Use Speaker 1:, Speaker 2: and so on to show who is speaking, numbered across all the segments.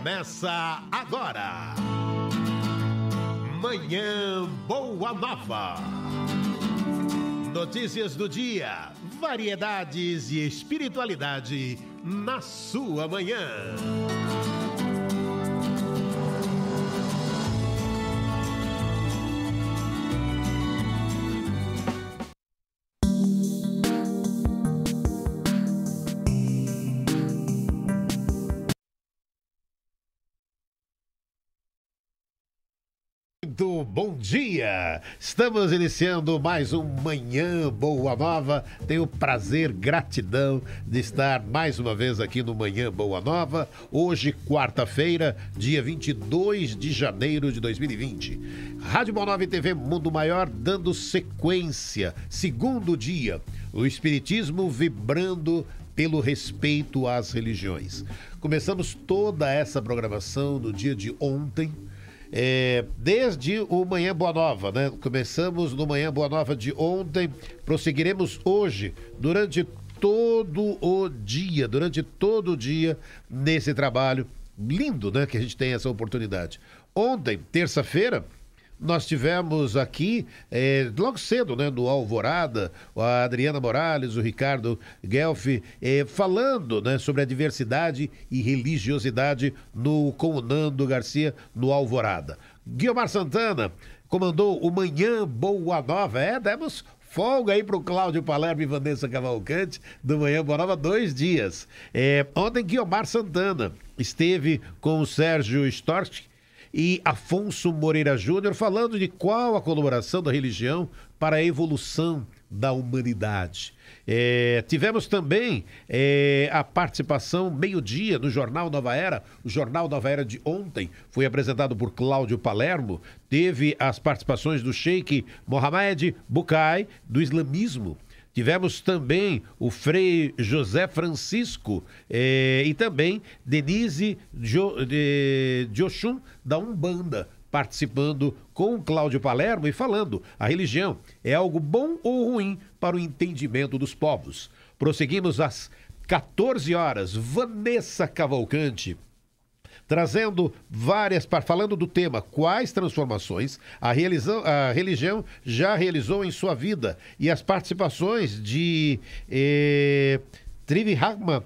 Speaker 1: Começa agora. Manhã Boa Nova. Notícias do dia, variedades e espiritualidade na sua manhã. Muito bom dia! Estamos iniciando mais um Manhã Boa Nova. Tenho o prazer, gratidão de estar mais uma vez aqui no Manhã Boa Nova. Hoje, quarta-feira, dia 22 de janeiro de 2020. Rádio Boa Nova e TV Mundo Maior dando sequência. Segundo dia, o Espiritismo vibrando pelo respeito às religiões. Começamos toda essa programação no dia de ontem, desde o Manhã Boa Nova, né? Começamos no Manhã Boa Nova de ontem, prosseguiremos hoje, durante todo o dia, nesse trabalho lindo, né? Que a gente tem essa oportunidade. Ontem, terça-feira, nós tivemos aqui, logo cedo, né, no Alvorada, a Adriana Morales, o Ricardo Guelfi, falando, né, sobre a diversidade e religiosidade com o Nando Garcia no Alvorada. Guiomar Santana comandou o Manhã Boa Nova. Demos folga aí para o Cláudio Palermo e Vanessa Cavalcante do Manhã Boa Nova, 2 dias. Ontem, Guiomar Santana esteve com o Sérgio Storch e Afonso Moreira Júnior, falando de qual a colaboração da religião para a evolução da humanidade. Tivemos também a participação meio-dia no Jornal Nova Era. O Jornal Nova Era de ontem foi apresentado por Cláudio Palermo. Teve as participações do Sheikh Mohamed Bukai, do islamismo. Tivemos também o Frei José Francisco e também Denise de Oxum, da Umbanda, participando com o Cláudio Palermo e falando: a religião é algo bom ou ruim para o entendimento dos povos. Prosseguimos às 14 horas, Vanessa Cavalcante, trazendo falando do tema quais transformações a religião já realizou em sua vida, e as participações de Trivihagma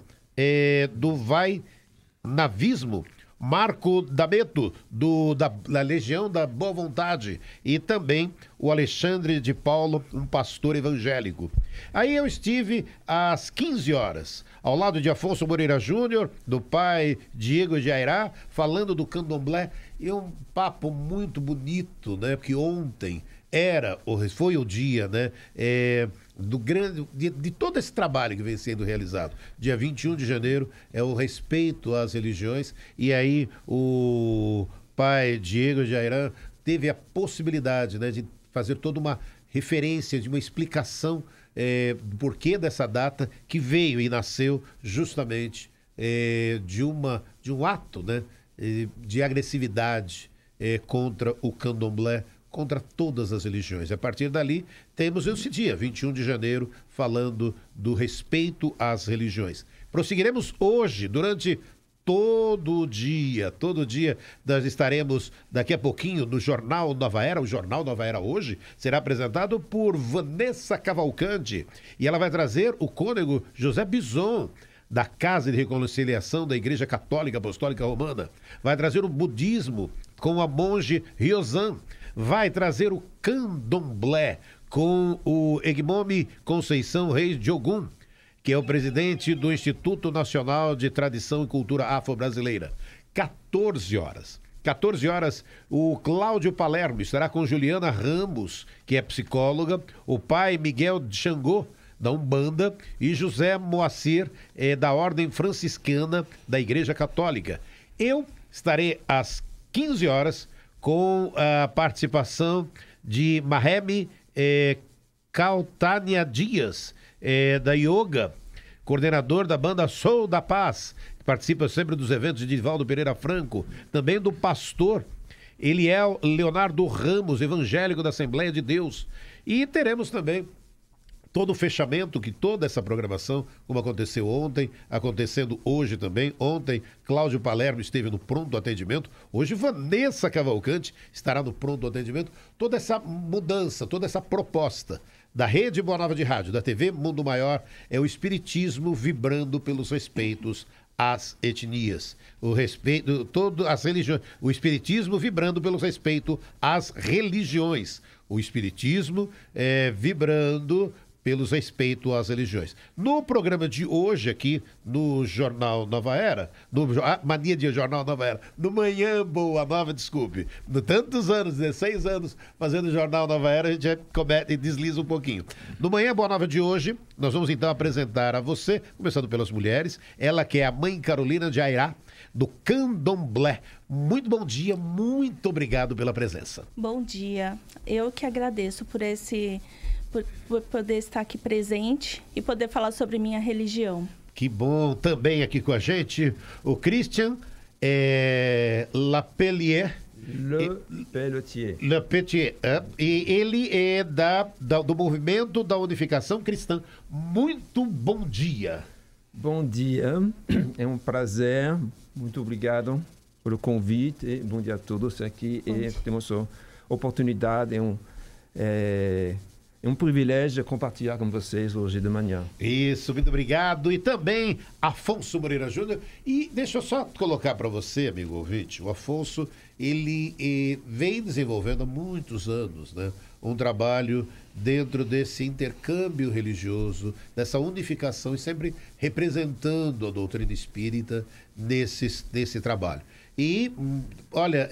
Speaker 1: do Vainavismo, Marco D'Ameto da Legião da Boa Vontade, e também o Alexandre de Paulo, um pastor evangélico. Aí eu estive às 15 horas, ao lado de Afonso Moreira Júnior, do pai Diego de Airá, falando do candomblé, e um papo muito bonito, né? Porque ontem foi o dia, né? De todo esse trabalho que vem sendo realizado. Dia 21 de janeiro é o respeito às religiões, e aí o pai Diego de Airá teve a possibilidade, né, de fazer toda uma referência, de uma explicação do porquê dessa data, que veio e nasceu justamente de um ato, né, de agressividade contra o candomblé, contra todas as religiões. A partir dali, temos esse dia, 21 de janeiro, falando do respeito às religiões. Prosseguiremos hoje, durante todo dia, nós estaremos daqui a pouquinho no Jornal Nova Era. O Jornal Nova Era hoje será apresentado por Vanessa Cavalcante, e ela vai trazer o cônego José Bison, da Casa de Reconciliação da Igreja Católica Apostólica Romana. Vai trazer o budismo com a monge Ryozan. Vai trazer o candomblé com o Egmome Conceição Reis de Ogum, que é o presidente do Instituto Nacional de Tradição e Cultura Afro-Brasileira. 14 horas. 14 horas, o Cláudio Palermo estará com Juliana Ramos, que é psicóloga, o pai Miguel de Xangô, da Umbanda, e José Moacir, da Ordem Franciscana da Igreja Católica. Eu estarei às 15 horas com a participação de Mahemi Cautania Dias, da Yoga, coordenador da banda Sou da Paz, que participa sempre dos eventos de Divaldo Pereira Franco, também do pastor Eliel Leonardo Ramos, evangélico da Assembleia de Deus. E teremos também todo o fechamento, que toda essa programação, como aconteceu ontem, acontecendo hoje também. Ontem, Cláudio Palermo esteve no pronto atendimento. Hoje, Vanessa Cavalcante estará no pronto atendimento. Toda essa mudança, toda essa proposta da Rede Boa Nova de Rádio, da TV Mundo Maior, é o espiritismo vibrando pelos respeitos às etnias. O respeito, as religiões, o espiritismo vibrando pelo respeito às religiões. O espiritismo vibrando pelos respeitos às religiões. No programa de hoje aqui, no Jornal Nova Era, Mania de Jornal Nova Era, no Manhã Boa Nova, desculpe, tantos anos, 16 anos fazendo Jornal Nova Era, a gente comete e desliza um pouquinho. No Manhã Boa Nova de hoje, nós vamos então apresentar a você, começando pelas mulheres, ela que é a Mãe Carolina de Airá, do Candomblé. Muito bom dia, muito obrigado pela presença.
Speaker 2: Bom dia, eu que agradeço por poder estar aqui presente e poder falar sobre minha religião.
Speaker 1: Que bom. Também aqui com a gente o Christian Lapellier. Le Pelletier. E ele é do movimento da Unificação Cristã. Muito bom dia.
Speaker 3: Bom dia, é um prazer. Muito obrigado pelo convite. Bom dia a todos aqui. Temos a oportunidade, é um privilégio compartilhar com vocês hoje de manhã.
Speaker 1: Isso, muito obrigado. E também Afonso Moreira Júnior. E deixa eu só colocar para você, amigo ouvinte, o Afonso, ele vem desenvolvendo há muitos anos, né, um trabalho dentro desse intercâmbio religioso, dessa unificação e sempre representando a doutrina espírita nesse trabalho. E, olha,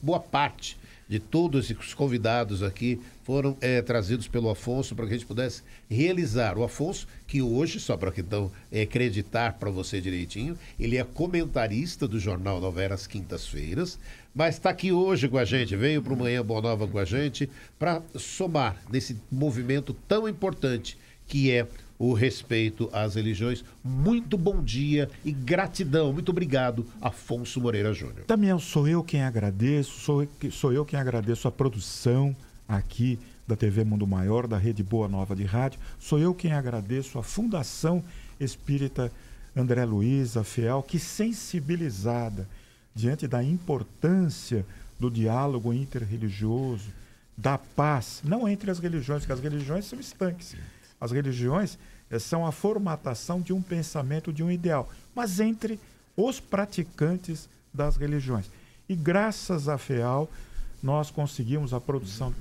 Speaker 1: boa parte de todos os convidados aqui foram trazidos pelo Afonso para que a gente pudesse realizar. O Afonso, que hoje, só para que então acreditar para você direitinho, ele é comentarista do Jornal Nova Era às quintas-feiras, mas está aqui hoje com a gente, veio para o Manhã Boa Nova com a gente para somar nesse movimento tão importante que é o respeito às religiões. Muito bom dia e gratidão. Muito obrigado, Afonso Moreira Júnior.
Speaker 4: Damião, sou eu quem agradeço, sou eu quem agradeço a produção aqui da TV Mundo Maior, da Rede Boa Nova de Rádio. Sou eu quem agradeço a Fundação Espírita André Luiz, a FEAL, que sensibilizada diante da importância do diálogo interreligioso, da paz, não entre as religiões, porque as religiões são estanques. As religiões são a formatação de um pensamento, de um ideal, mas entre os praticantes das religiões. E graças à FEAL, nós conseguimos a produção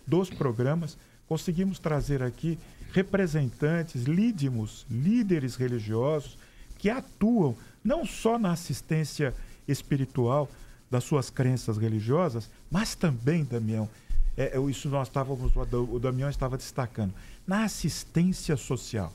Speaker 4: dos programas, conseguimos trazer aqui representantes, líderes religiosos, que atuam não só na assistência espiritual das suas crenças religiosas, mas também, Damião, o Damião estava destacando, na assistência social.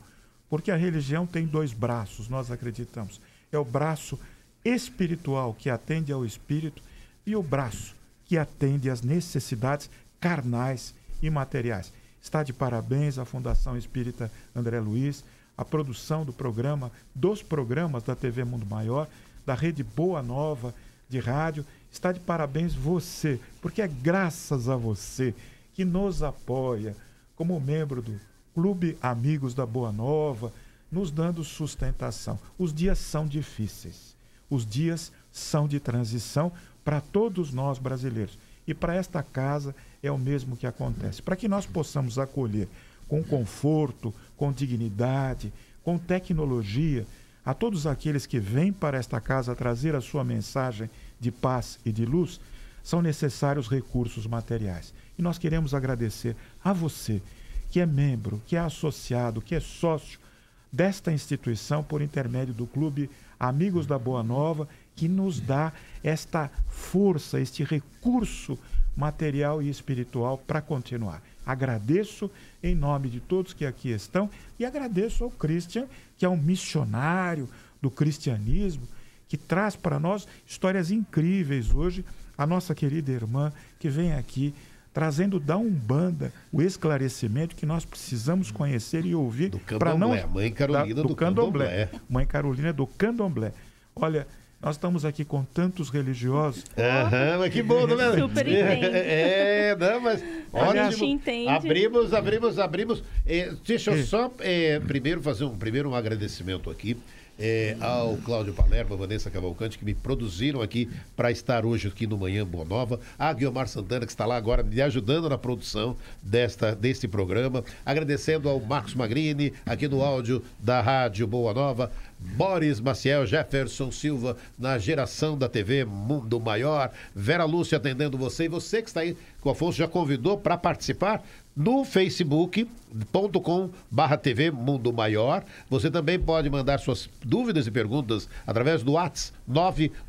Speaker 4: Porque a religião tem dois braços, nós acreditamos. É o braço espiritual, que atende ao espírito, e o braço que atende às necessidades carnais e materiais. Está de parabéns a Fundação Espírita André Luiz, a produção dos programas da TV Mundo Maior, da Rede Boa Nova de Rádio. Está de parabéns você, porque é graças a você que nos apoia como membro do Clube Amigos da Boa Nova, nos dando sustentação. Os dias são difíceis, os dias são de transição para todos nós brasileiros. E para esta casa é o mesmo que acontece. Para que nós possamos acolher com conforto, com dignidade, com tecnologia, a todos aqueles que vêm para esta casa trazer a sua mensagem de paz e de luz, são necessários recursos materiais. E nós queremos agradecer a você, que é membro, que é associado, que é sócio desta instituição por intermédio do Clube Amigos da Boa Nova, que nos dá esta força, este recurso material e espiritual para continuar. Agradeço em nome de todos que aqui estão e agradeço ao Christian, que é um missionário do cristianismo, que traz para nós histórias incríveis hoje. A nossa querida irmã que vem aqui trazendo da Umbanda o esclarecimento que nós precisamos conhecer e ouvir.
Speaker 1: Do Candomblé, Mãe Carolina do Candomblé.
Speaker 4: Mãe Carolina do Candomblé. Olha, Nós estamos aqui com tantos religiosos.
Speaker 1: Mas que bom, não é?
Speaker 2: Super entende.
Speaker 1: Não, mas
Speaker 2: A gente
Speaker 1: ótimo.
Speaker 2: entende.
Speaker 1: Abrimos. Deixa eu só primeiro fazer um agradecimento aqui ao Cláudio Palermo, a Vanessa Cavalcante, que me produziram aqui para estar hoje aqui no Manhã Boa Nova, a Guiomar Santana, que está lá agora me ajudando na produção deste programa, agradecendo ao Marcos Magrini, aqui no áudio da Rádio Boa Nova, Boris Maciel, Jefferson Silva na geração da TV Mundo Maior, Vera Lúcia atendendo você, e você que está aí, que o Afonso já convidou para participar no facebook.com/TV Mundo Maior. Você também pode mandar suas dúvidas e perguntas através do WhatsApp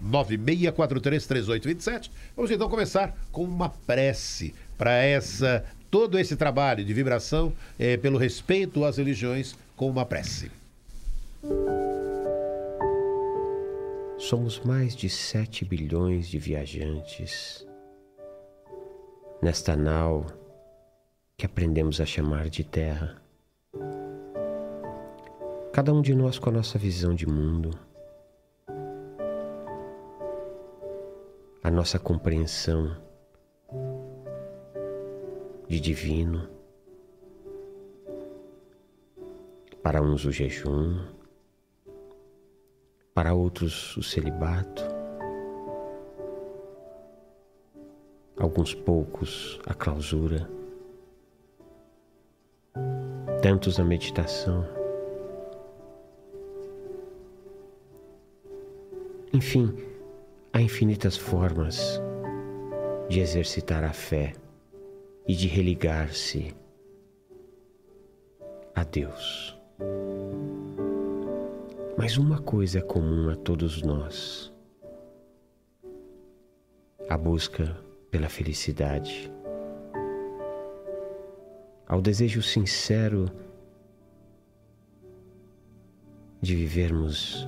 Speaker 1: 996433827. Vamos então começar com uma prece para todo esse trabalho de vibração pelo respeito às religiões, com uma prece.
Speaker 5: Somos mais de 7 bilhões de viajantes nesta nau que aprendemos a chamar de terra. Cada um de nós com a nossa visão de mundo, a nossa compreensão de divino. Para uns o jejum, para outros o celibato, alguns poucos a clausura, tantos a meditação. Enfim, há infinitas formas de exercitar a fé e de religar-se a Deus. Mas uma coisa é comum a todos nós: a busca pela felicidade, ao desejo sincero de vivermos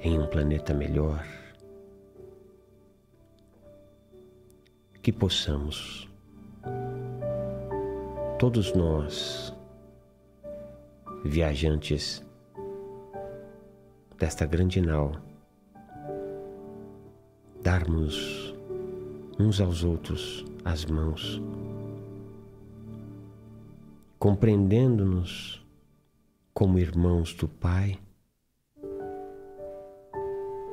Speaker 5: em um planeta melhor, que possamos, todos nós, viajantes desta grande nau, darmos uns aos outros as mãos, compreendendo-nos como irmãos do Pai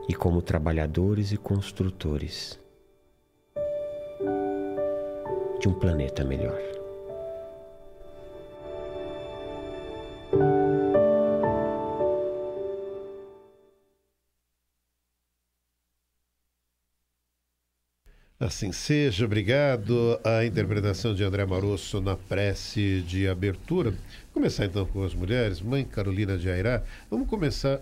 Speaker 5: e como trabalhadores e construtores de um planeta melhor.
Speaker 1: Assim seja, obrigado. A interpretação de André Marosso na prece de abertura. Vou começar então com as mulheres. Mãe Carolina de Airá, vamos começar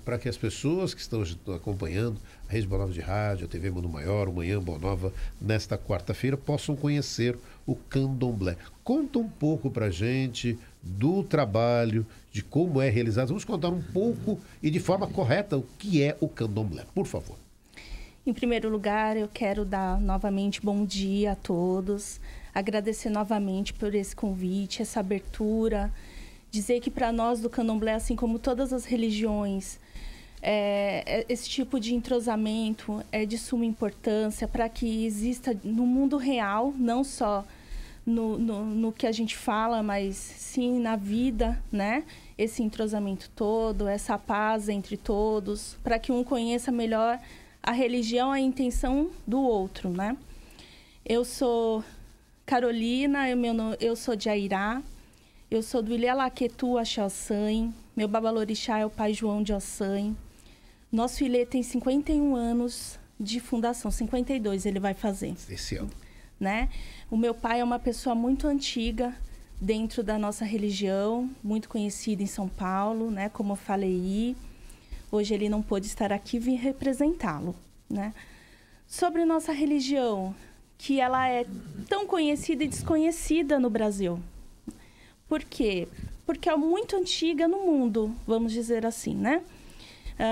Speaker 1: para que as pessoas que estão acompanhando a Rede Boa Nova de Rádio, a TV Mundo Maior, o Manhã Boa Nova, nesta quarta-feira, possam conhecer o Candomblé. Conta um pouco para a gente do trabalho, de como é realizado. Vamos contar um pouco e de forma correta o que é o Candomblé, por favor.
Speaker 2: Em primeiro lugar, eu quero dar novamente bom dia a todos, agradecer novamente por esse convite, essa abertura, dizer que para nós do Candomblé, assim como todas as religiões, esse tipo de entrosamento é de suma importância para que exista no mundo real, não só no que a gente fala, mas sim na vida, né? Esse entrosamento todo, essa paz entre todos, para que um conheça melhor a religião, a intenção do outro, né? Eu sou Carolina, eu sou de Airá, eu sou do Ilhalaquetu Axé Ossanha, meu babalorixá é o Pai João de Ossanha. Nosso ilê tem 51 anos de fundação, 52 ele vai fazer.
Speaker 1: Esse ano.
Speaker 2: Né? O meu pai é uma pessoa muito antiga dentro da nossa religião, muito conhecida em São Paulo, né? Como eu falei. Hoje ele não pôde estar aqui e vim representá-lo, né? Sobre nossa religião, que ela é tão conhecida e desconhecida no Brasil. Por quê? Porque é muito antiga no mundo, vamos dizer assim, né?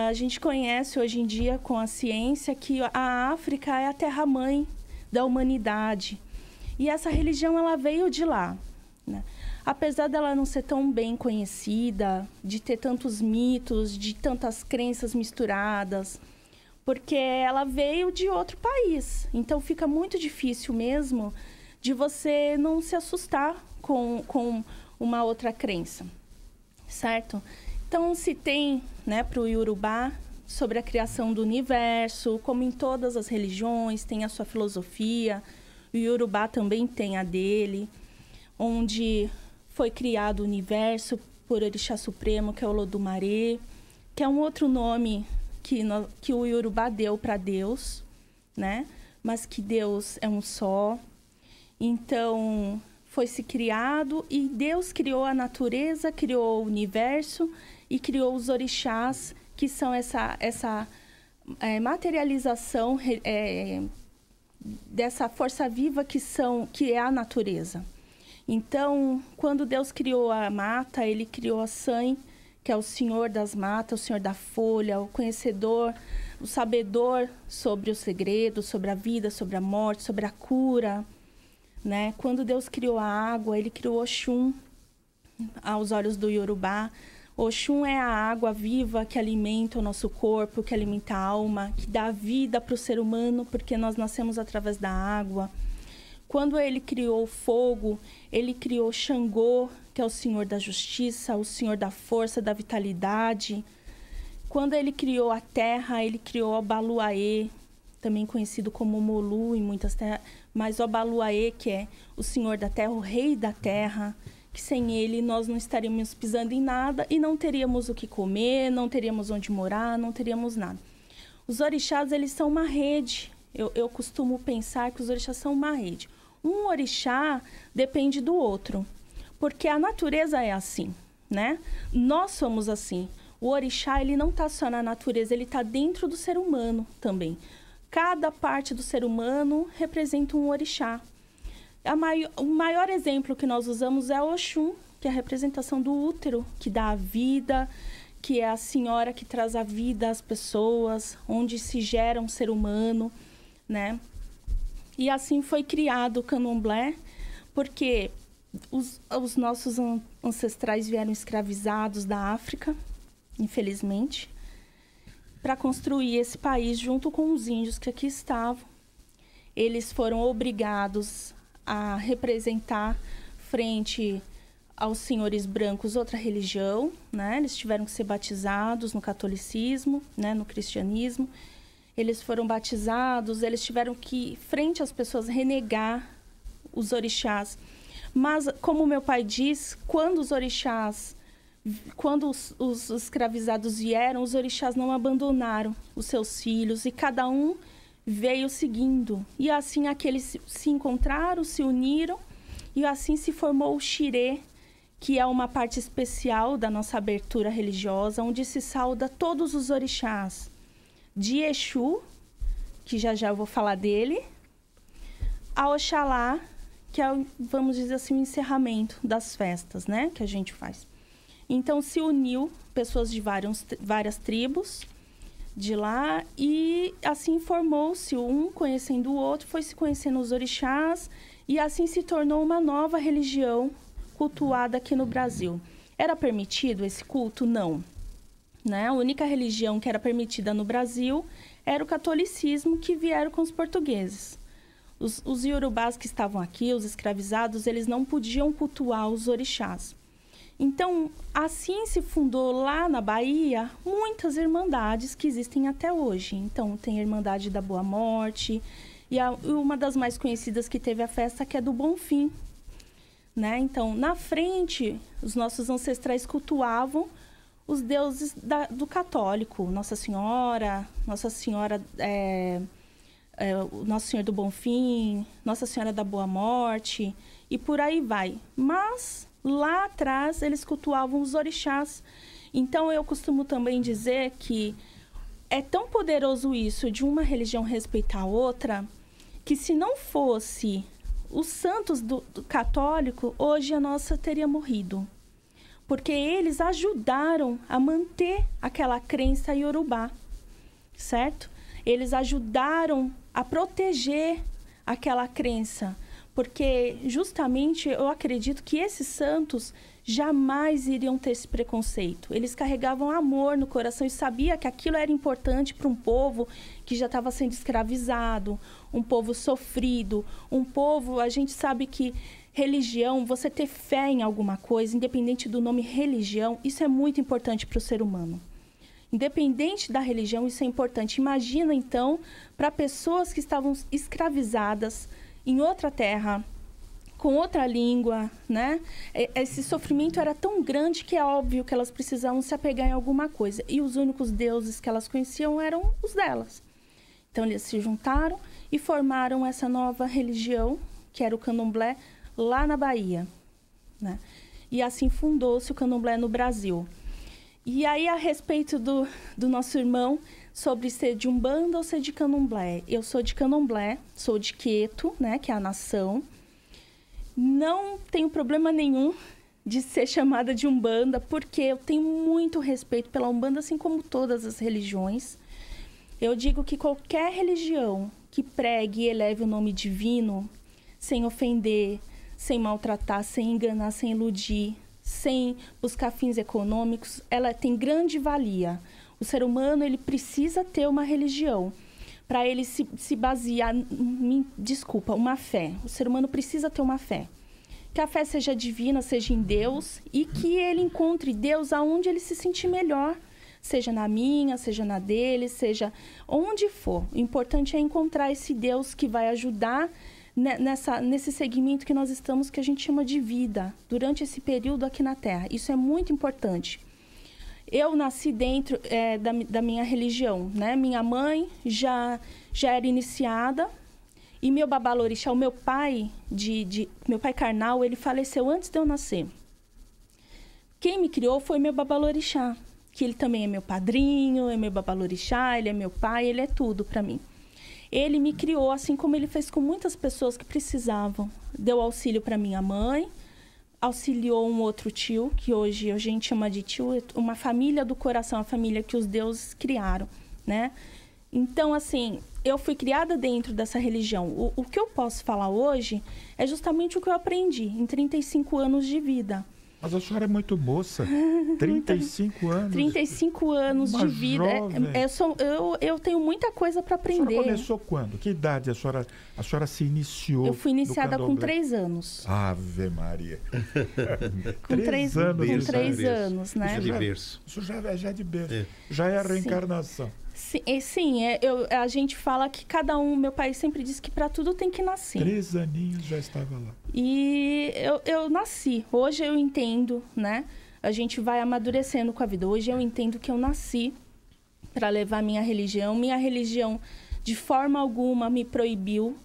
Speaker 2: A gente conhece hoje em dia com a ciência que a África é a terra-mãe da humanidade. E essa religião, ela veio de lá, né? apesar dela não ser tão bem conhecida, de ter tantos mitos, de tantas crenças misturadas, porque ela veio de outro país. Então, fica muito difícil mesmo de você não se assustar com uma outra crença, certo? Então, se tem, né, para o Iorubá, sobre a criação do universo, como em todas as religiões, tem a sua filosofia. O Iorubá também tem a dele, onde foi criado o universo por Orixá Supremo, que é o Olodumare, que é um outro nome que o Iorubá deu para Deus, né? Mas que Deus é um só. Então, foi se criado e Deus criou a natureza, criou o universo e criou os orixás, que são essa materialização dessa força viva que é a natureza. Então, quando Deus criou a mata, ele criou a San, que é o senhor das matas, o senhor da folha, o conhecedor, o sabedor sobre os segredos, sobre a vida, sobre a morte, sobre a cura, né? Quando Deus criou a água, ele criou Oxum, aos olhos do Iorubá. Oxum é a água viva que alimenta o nosso corpo, que alimenta a alma, que dá vida para o ser humano, porque nós nascemos através da água. Quando ele criou o fogo, ele criou Xangô, que é o senhor da justiça, o senhor da força, da vitalidade. Quando ele criou a terra, ele criou Obaluaê, também conhecido como Molu em muitas terras, mas Obaluaê, que é o senhor da terra, o rei da terra, que sem ele nós não estaríamos pisando em nada e não teríamos o que comer, não teríamos onde morar, não teríamos nada. Os orixás, eles são uma rede. Eu costumo pensar que os orixás são uma rede. Um orixá depende do outro, porque a natureza é assim, né? Nós somos assim. O orixá, ele não está só na natureza, ele está dentro do ser humano também. Cada parte do ser humano representa um orixá. O maior exemplo que nós usamos é o Oxum, que é a representação do útero, que dá a vida, que é a senhora que traz a vida às pessoas, onde se gera um ser humano, né? E assim foi criado o candomblé, porque os nossos ancestrais vieram escravizados da África, infelizmente, para construir esse país junto com os índios que aqui estavam. Eles foram obrigados a representar frente aos senhores brancos outra religião, né? Eles tiveram que ser batizados no catolicismo, né? No cristianismo. Eles foram batizados, eles tiveram que, frente às pessoas, renegar os orixás. Mas, como meu pai diz, quando os orixás, quando os escravizados vieram, os orixás não abandonaram os seus filhos e cada um veio seguindo. E assim aqueles se encontraram, se uniram e assim se formou o Xirê, que é uma parte especial da nossa abertura religiosa, onde se sauda todos os orixás. De Exu, que já eu vou falar dele, a Oxalá, que é, vamos dizer assim, o encerramento das festas, né, que a gente faz. Então, se uniu pessoas de várias tribos de lá e assim formou-se um conhecendo o outro, foi se conhecendo os orixás e assim se tornou uma nova religião cultuada aqui no Brasil. Era permitido esse culto? Não. Né? A única religião que era permitida no Brasil era o catolicismo, que vieram com os portugueses. Os iorubás que estavam aqui, os escravizados, eles não podiam cultuar os orixás. Então, assim se fundou lá na Bahia muitas irmandades que existem até hoje. Então, tem a Irmandade da Boa Morte e uma das mais conhecidas que teve a festa, que é do Bonfim. Né? Então, na frente, os nossos ancestrais cultuavam os deuses do católico, Nossa Senhora Nosso Senhor do Bonfim, Nossa Senhora da Boa Morte e por aí vai. Mas lá atrás eles cultuavam os orixás. Então eu costumo também dizer que é tão poderoso isso de uma religião respeitar a outra, que se não fosse os santos do católico, hoje a nossa teria morrido. Porque eles ajudaram a manter aquela crença iorubá, certo? Eles ajudaram a proteger aquela crença, porque justamente eu acredito que esses santos jamais iriam ter esse preconceito. Eles carregavam amor no coração e sabia que aquilo era importante para um povo que já estava sendo escravizado, um povo sofrido, um povo, a gente sabe que religião, você ter fé em alguma coisa, independente do nome religião, isso é muito importante para o ser humano. Independente da religião, isso é importante. Imagina, então, para pessoas que estavam escravizadas em outra terra, com outra língua, né? Esse sofrimento era tão grande que é óbvio que elas precisavam se apegar em alguma coisa. E os únicos deuses que elas conheciam eram os delas. Então, eles se juntaram e formaram essa nova religião, que era o candomblé, lá na Bahia, né? E assim fundou-se o candomblé no Brasil. E aí, a respeito do nosso irmão, sobre ser de Umbanda ou ser de candomblé. Eu sou de candomblé, sou de Queto, né, que é a nação. Não tenho problema nenhum de ser chamada de Umbanda, porque eu tenho muito respeito pela Umbanda, assim como todas as religiões. Eu digo que qualquer religião que pregue e eleve o nome divino, sem ofender, sem maltratar, sem enganar, sem iludir, sem buscar fins econômicos, ela tem grande valia. O ser humano, ele precisa ter uma religião para ele se basear, uma fé. O ser humano precisa ter uma fé. Que a fé seja divina, seja em Deus, e que ele encontre Deus aonde ele se sentir melhor. Seja na minha, seja na dele, seja onde for. O importante é encontrar esse Deus que vai ajudar nesse segmento que nós estamos, que a gente chama de vida, durante esse período aqui na Terra. Isso é muito importante. Eu nasci dentro da minha religião, né? Minha mãe já era iniciada e meu babalorixá, o meu pai meu pai carnal, ele faleceu antes de eu nascer. Quem me criou foi meu babalorixá, que ele também é meu padrinho, é meu babalorixá, ele é meu pai, ele é tudo para mim. Ele me criou assim como ele fez com muitas pessoas que precisavam. Deu auxílio para minha mãe, auxiliou um outro tio, que hoje a gente chama de tio, uma família do coração, a família que os deuses criaram, né? Então, assim, eu fui criada dentro dessa religião. O que eu posso falar hoje é justamente o que eu aprendi em 35 anos de vida.
Speaker 4: Mas a senhora é muito moça. 35 anos.
Speaker 2: 35 anos de vida. Eu tenho muita coisa para aprender.
Speaker 4: A senhora começou quando? Que idade a senhora se iniciou?
Speaker 2: Eu fui iniciada com 3 anos.
Speaker 4: Ave Maria.
Speaker 2: Com 3 anos. Com 3 anos, né?
Speaker 4: Isso já é de berço. Já é a reencarnação.
Speaker 2: Sim, a gente fala que cada um, meu pai sempre disse que para tudo tem que nascer.
Speaker 4: 3 aninhos já estava lá.
Speaker 2: E eu nasci. Hoje eu entendo, né? A gente vai amadurecendo com a vida. Hoje eu entendo que eu nasci para levar minha religião. Minha religião, de forma alguma, me proibiu,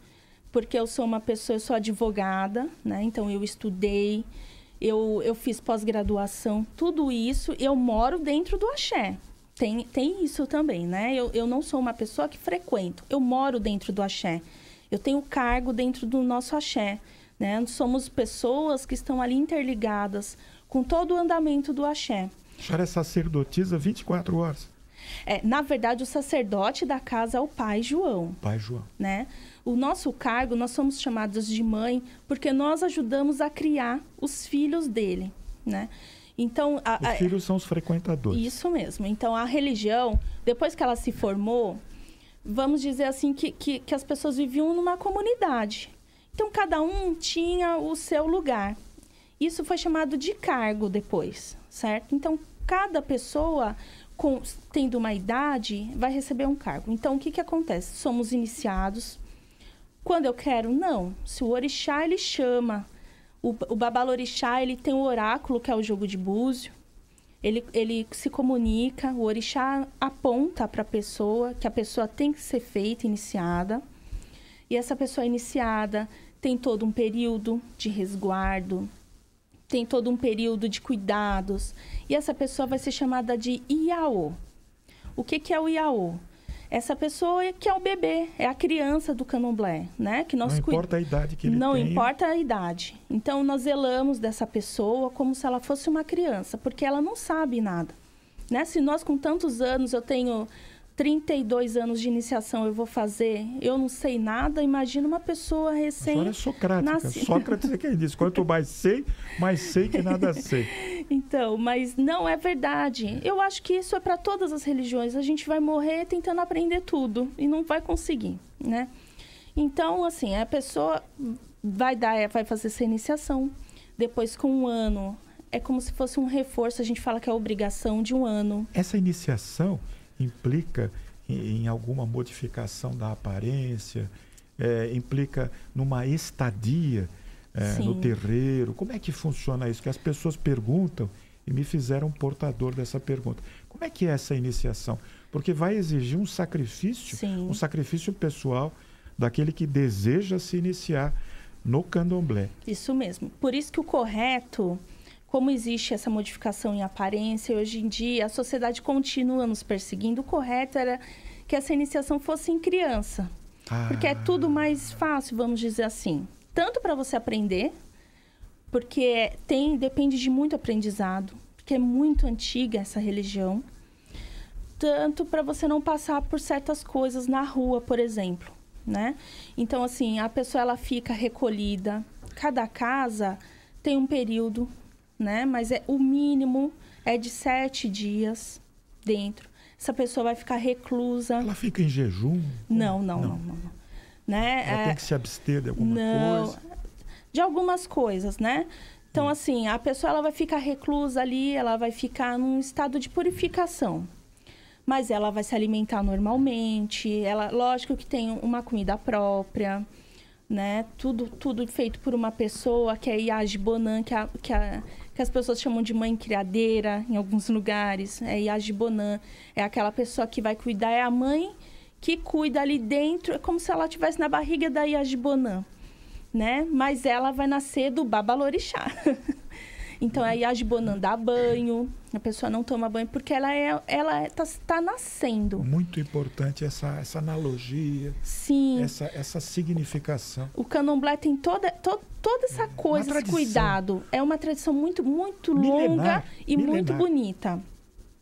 Speaker 2: porque eu sou uma pessoa, eu sou advogada, né? Então eu estudei, eu fiz pós-graduação, tudo isso. Eu moro dentro do axé. Tem isso também, né? Eu não sou uma pessoa que frequento. Eu moro dentro do axé. Eu tenho cargo dentro do nosso axé, né? Somos pessoas que estão ali interligadas com todo o andamento do axé.
Speaker 4: A senhora é sacerdotisa 24 horas?
Speaker 2: Na verdade, o sacerdote da casa é o Pai João.
Speaker 4: Pai João.
Speaker 2: Né? O nosso cargo, nós somos chamados de mãe porque nós ajudamos a criar os filhos dele, né? Então,
Speaker 4: os filhos são os frequentadores.
Speaker 2: Isso mesmo. Então, a religião, depois que ela se formou, vamos dizer assim, que as pessoas viviam numa comunidade. Então, cada um tinha o seu lugar. Isso foi chamado de cargo depois, certo? Então, cada pessoa, tendo uma idade, vai receber um cargo. Então, o que acontece? Somos iniciados. Quando eu quero, não. Se o orixá, ele chama. O babalorixá, ele tem o oráculo, que é o jogo de búzio. Ele se comunica, o orixá aponta para a pessoa, que a pessoa tem que ser feita, iniciada. E essa pessoa iniciada tem todo um período de resguardo, tem todo um período de cuidados. E essa pessoa vai ser chamada de Iaô. O que é o Iaô? Essa pessoa que é o bebê, é a criança do candomblé, né? Que nós
Speaker 4: não importa a idade que ele tem.
Speaker 2: Não importa a idade. Então, nós zelamos dessa pessoa como se ela fosse uma criança, porque ela não sabe nada, né? Se nós, com tantos anos, eu tenho 32 anos de iniciação eu vou fazer, eu não sei nada, imagina uma pessoa recém...
Speaker 4: A senhora é socrática. Sócrates é quem disse, quanto mais sei que nada sei.
Speaker 2: Então, mas não é verdade. Eu acho que isso é para todas as religiões. A gente vai morrer tentando aprender tudo e não vai conseguir, né? Então, assim, a pessoa vai fazer essa iniciação. Depois, com 1 ano, é como se fosse um reforço. A gente fala que é a obrigação de 1 ano.
Speaker 4: Essa iniciação implica em alguma modificação da aparência, implica numa estadia no terreiro. Como é que funciona isso? Que as pessoas perguntam e me fizeram portador dessa pergunta. Como é que é essa iniciação? Porque vai exigir um sacrifício pessoal daquele que deseja se iniciar no candomblé.
Speaker 2: Isso mesmo. Por isso que o correto, como existe essa modificação em aparência, hoje em dia a sociedade continua nos perseguindo, o correto era que essa iniciação fosse em criança. Porque é tudo mais fácil, vamos dizer assim. Tanto para você aprender, porque depende de muito aprendizado, porque é muito antiga essa religião. Tanto para você não passar por certas coisas na rua, por exemplo, né? Então, assim, a pessoa ela fica recolhida. Cada casa tem um período, né? Mas o mínimo é de 7 dias dentro. Essa pessoa vai ficar reclusa.
Speaker 4: Ela fica em jejum?
Speaker 2: Não. Né?
Speaker 4: Ela tem que se abster de alguma coisa?
Speaker 2: De algumas coisas, né? Então, assim, a pessoa ela vai ficar reclusa ali, ela vai ficar num estado de purificação. Mas ela vai se alimentar normalmente, lógico que tem uma comida própria, né? Tudo feito por uma pessoa que é Iage Bonan, que as pessoas chamam de mãe criadeira em alguns lugares. Iage Bonan é aquela pessoa que vai cuidar, é a mãe que cuida ali dentro, é como se ela estivesse na barriga da Iage Bonan, né? Mas ela vai nascer do Babalorixá. Então, a Iage Bonan dá banho, a pessoa não toma banho porque ela tá nascendo.
Speaker 4: Muito importante essa analogia,
Speaker 2: sim,
Speaker 4: essa significação.
Speaker 2: O candomblé tem toda essa coisa, esse cuidado. É uma tradição muito, muito longa e muito bonita.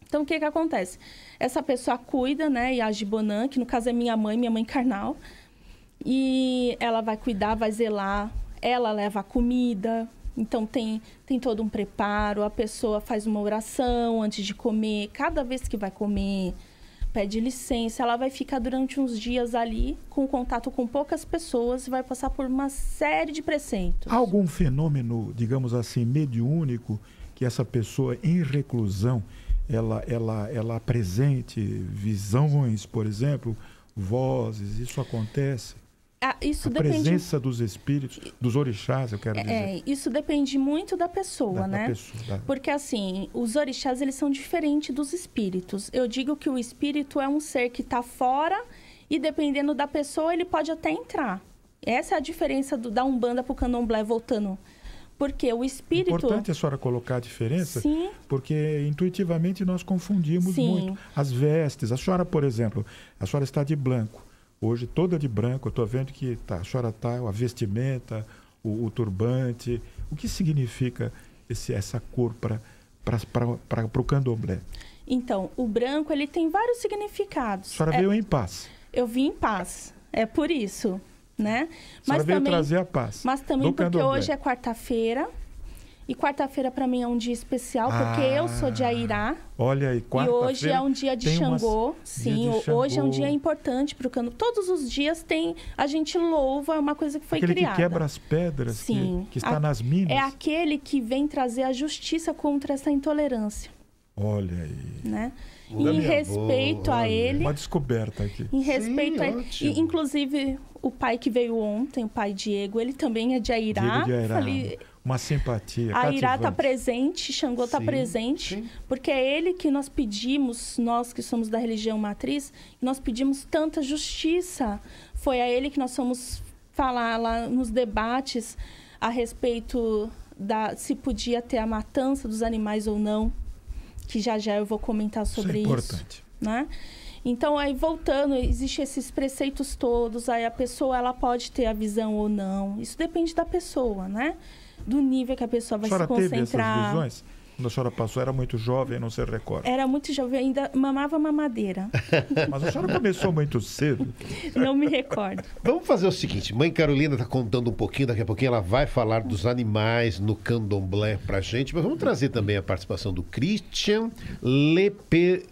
Speaker 2: Então, o que acontece? Essa pessoa cuida, né, Iage Bonan, que no caso é minha mãe carnal, e ela vai cuidar, vai zelar, ela leva a comida. Então, tem todo um preparo, a pessoa faz uma oração antes de comer. Cada vez que vai comer, pede licença. Ela vai ficar durante uns dias ali, com contato com poucas pessoas, e vai passar por uma série de preceitos.
Speaker 4: Há algum fenômeno, digamos assim, mediúnico, que essa pessoa em reclusão, ela apresente visões, por exemplo, vozes? Isso acontece?
Speaker 2: Isso
Speaker 4: a
Speaker 2: depende...
Speaker 4: presença dos espíritos, dos orixás, eu quero dizer.
Speaker 2: Isso depende muito da pessoa, né?
Speaker 4: Pessoa.
Speaker 2: Porque, assim, os orixás, eles são diferentes dos espíritos. Eu digo que o espírito é um ser que está fora e, dependendo da pessoa, ele pode até entrar. Essa é a diferença da Umbanda para o Candomblé, voltando. Porque o espírito...
Speaker 4: É importante a senhora colocar a diferença,
Speaker 2: sim,
Speaker 4: porque intuitivamente nós confundimos
Speaker 2: sim,
Speaker 4: muito as vestes. A senhora, por exemplo, a senhora está de branco. Hoje, toda de branco, eu estou vendo que a senhora está, a vestimenta, o turbante. O que significa essa cor para o candomblé?
Speaker 2: Então, o branco, ele tem vários significados.
Speaker 4: A senhora veio em paz.
Speaker 2: Eu vim em paz, é por isso, né?
Speaker 4: A senhora veio trazer a paz.
Speaker 2: Mas também porque hoje é quarta-feira. E quarta-feira, para mim, é um dia especial, porque eu sou de Airá.
Speaker 4: Olha aí, quarta-feira.
Speaker 2: E hoje é um dia de Xangô. Sim, hoje é um dia importante para o candomblé. Todos os dias a gente louva, é uma coisa que foi criada.
Speaker 4: Aquele que quebra as pedras,
Speaker 2: sim,
Speaker 4: que está nas minas.
Speaker 2: É aquele que vem trazer a justiça contra essa intolerância.
Speaker 4: Olha aí.
Speaker 2: Né? Em respeito a ele...
Speaker 4: Uma descoberta aqui.
Speaker 2: Em respeito a ele. Inclusive, o pai que veio ontem, o pai Diego, ele também é de Airá.
Speaker 4: Diego de Airá. Uma simpatia.
Speaker 2: A Airá está presente, Xangô está presente, sim, porque é ele que nós pedimos, nós que somos da religião matriz, nós pedimos tanta justiça. Foi a ele que nós fomos falar lá nos debates a respeito se podia ter a matança dos animais ou não, que já eu vou comentar sobre isso. É importante. Né? Então, aí voltando, existem esses preceitos todos, aí a pessoa ela pode ter a visão ou não. Isso depende da pessoa, né? Do nível que a pessoa vai se concentrar.
Speaker 4: Teve essas visões Quando a senhora passou, era muito jovem, não se recorda.
Speaker 2: Era muito jovem, ainda mamava mamadeira.
Speaker 4: Mas a senhora começou muito cedo.
Speaker 2: Não me recordo.
Speaker 1: Vamos fazer o seguinte, mãe Carolina está contando um pouquinho, daqui a pouquinho ela vai falar dos animais no candomblé pra gente, mas vamos trazer também a participação do Christian Lepelier.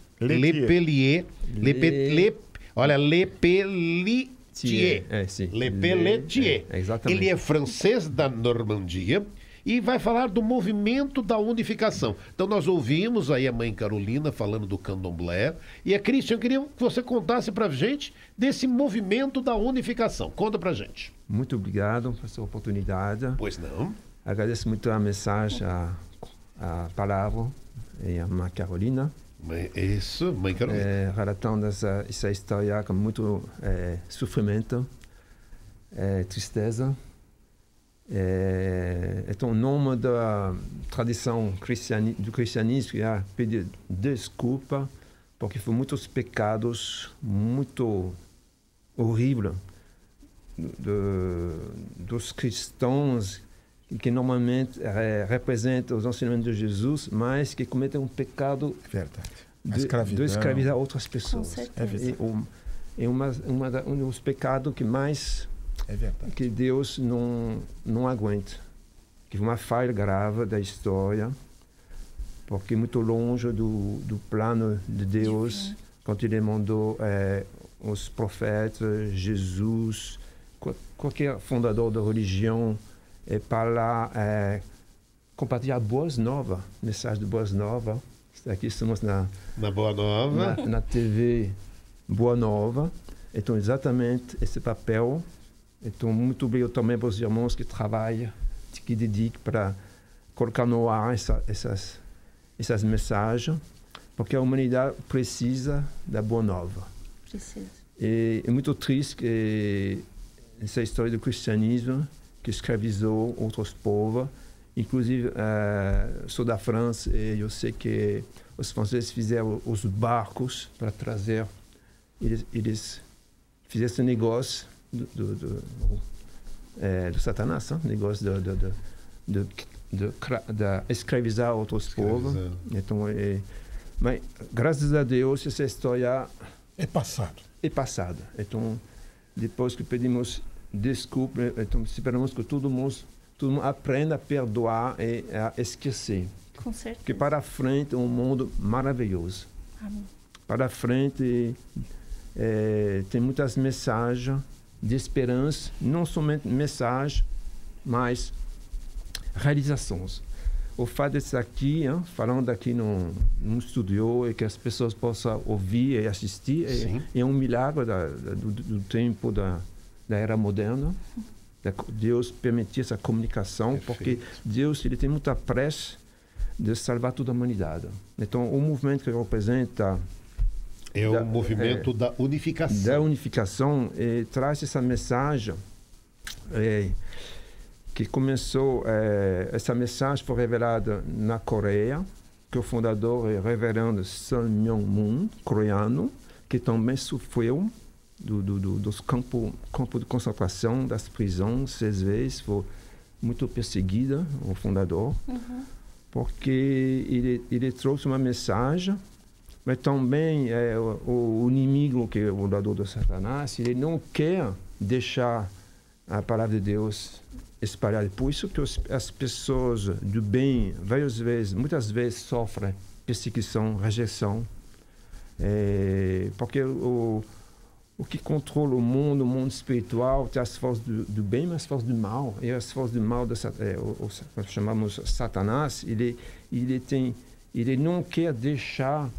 Speaker 1: Olha, Lepeletier.
Speaker 3: Sim.
Speaker 1: Lepeletier.
Speaker 3: Exatamente.
Speaker 1: Ele é francês da Normandia e vai falar do movimento da unificação. Então nós ouvimos aí a mãe Carolina falando do candomblé e a Christian, eu queria que você contasse pra gente desse movimento da unificação. Conta pra gente.
Speaker 3: Muito obrigado por essa oportunidade.
Speaker 1: Pois não.
Speaker 3: Agradeço muito a mensagem, a palavra e a mãe Carolina.
Speaker 1: Isso, mãe Carolina.
Speaker 3: Relatando essa história com muito sofrimento, tristeza. Então, em nome da tradição do cristianismo, eu queria pedir desculpa, porque foram muitos pecados muito horríveis dos cristãos que normalmente representam os ensinamentos de Jesus, mas que cometem um pecado de escravizar outras pessoas.
Speaker 2: Com certeza.
Speaker 3: É um dos pecados que mais que Deus não aguenta. Que foi uma falha grave da história, porque muito longe do plano de Deus, quando Ele mandou os profetas, Jesus, qualquer fundador da religião, para lá compartilhar boas novas, mensagem de boas novas. Aqui estamos na
Speaker 1: Boa Nova,
Speaker 3: na TV Boa Nova. Então, exatamente esse papel. Então, muito obrigado também para os irmãos que trabalham, que dedicam para colocar no ar essas mensagens, porque a humanidade precisa da Boa Nova.
Speaker 2: Precisa.
Speaker 3: E é muito triste que essa história do cristianismo que escravizou outros povos, inclusive sou da França e eu sei que os franceses fizeram os barcos para trazer, eles fizeram esse negócio do Satanás, negócio de escravizar outros povos. Então, mas graças a Deus essa história
Speaker 4: é passada.
Speaker 3: Então, depois que pedimos desculpa, então esperamos que todo mundo aprenda a perdoar e a esquecer.
Speaker 2: Com certeza.
Speaker 3: Que para frente é um mundo maravilhoso.
Speaker 2: Amém.
Speaker 3: Para frente tem muitas mensagens de esperança, não somente mensagens, mas realizações. O fato de estar aqui, falando aqui num estúdio e que as pessoas possam ouvir e assistir, é um milagre do tempo da era moderna. Deus permitir essa comunicação, porque Deus ele tem muita pressa de salvar toda a humanidade. Então, o movimento que representa
Speaker 1: o movimento da unificação.
Speaker 3: Da unificação traz essa mensagem que começou, essa mensagem foi revelada na Coreia, que o fundador é o reverendo Sun Myung-moon, coreano, que também sofreu dos campos de concentração, das prisões, 6 vezes, foi muito perseguida, o fundador, porque ele trouxe uma mensagem, mas também o inimigo, que é o fundador do Satanás, ele não quer deixar a palavra de Deus espalhada. Por isso que as pessoas do bem, muitas vezes sofrem perseguição, rejeição, porque o que controla o mundo espiritual, tem as forças do bem, mas as forças do mal. E as forças do mal, nós chamamos Satanás, ele não quer deixar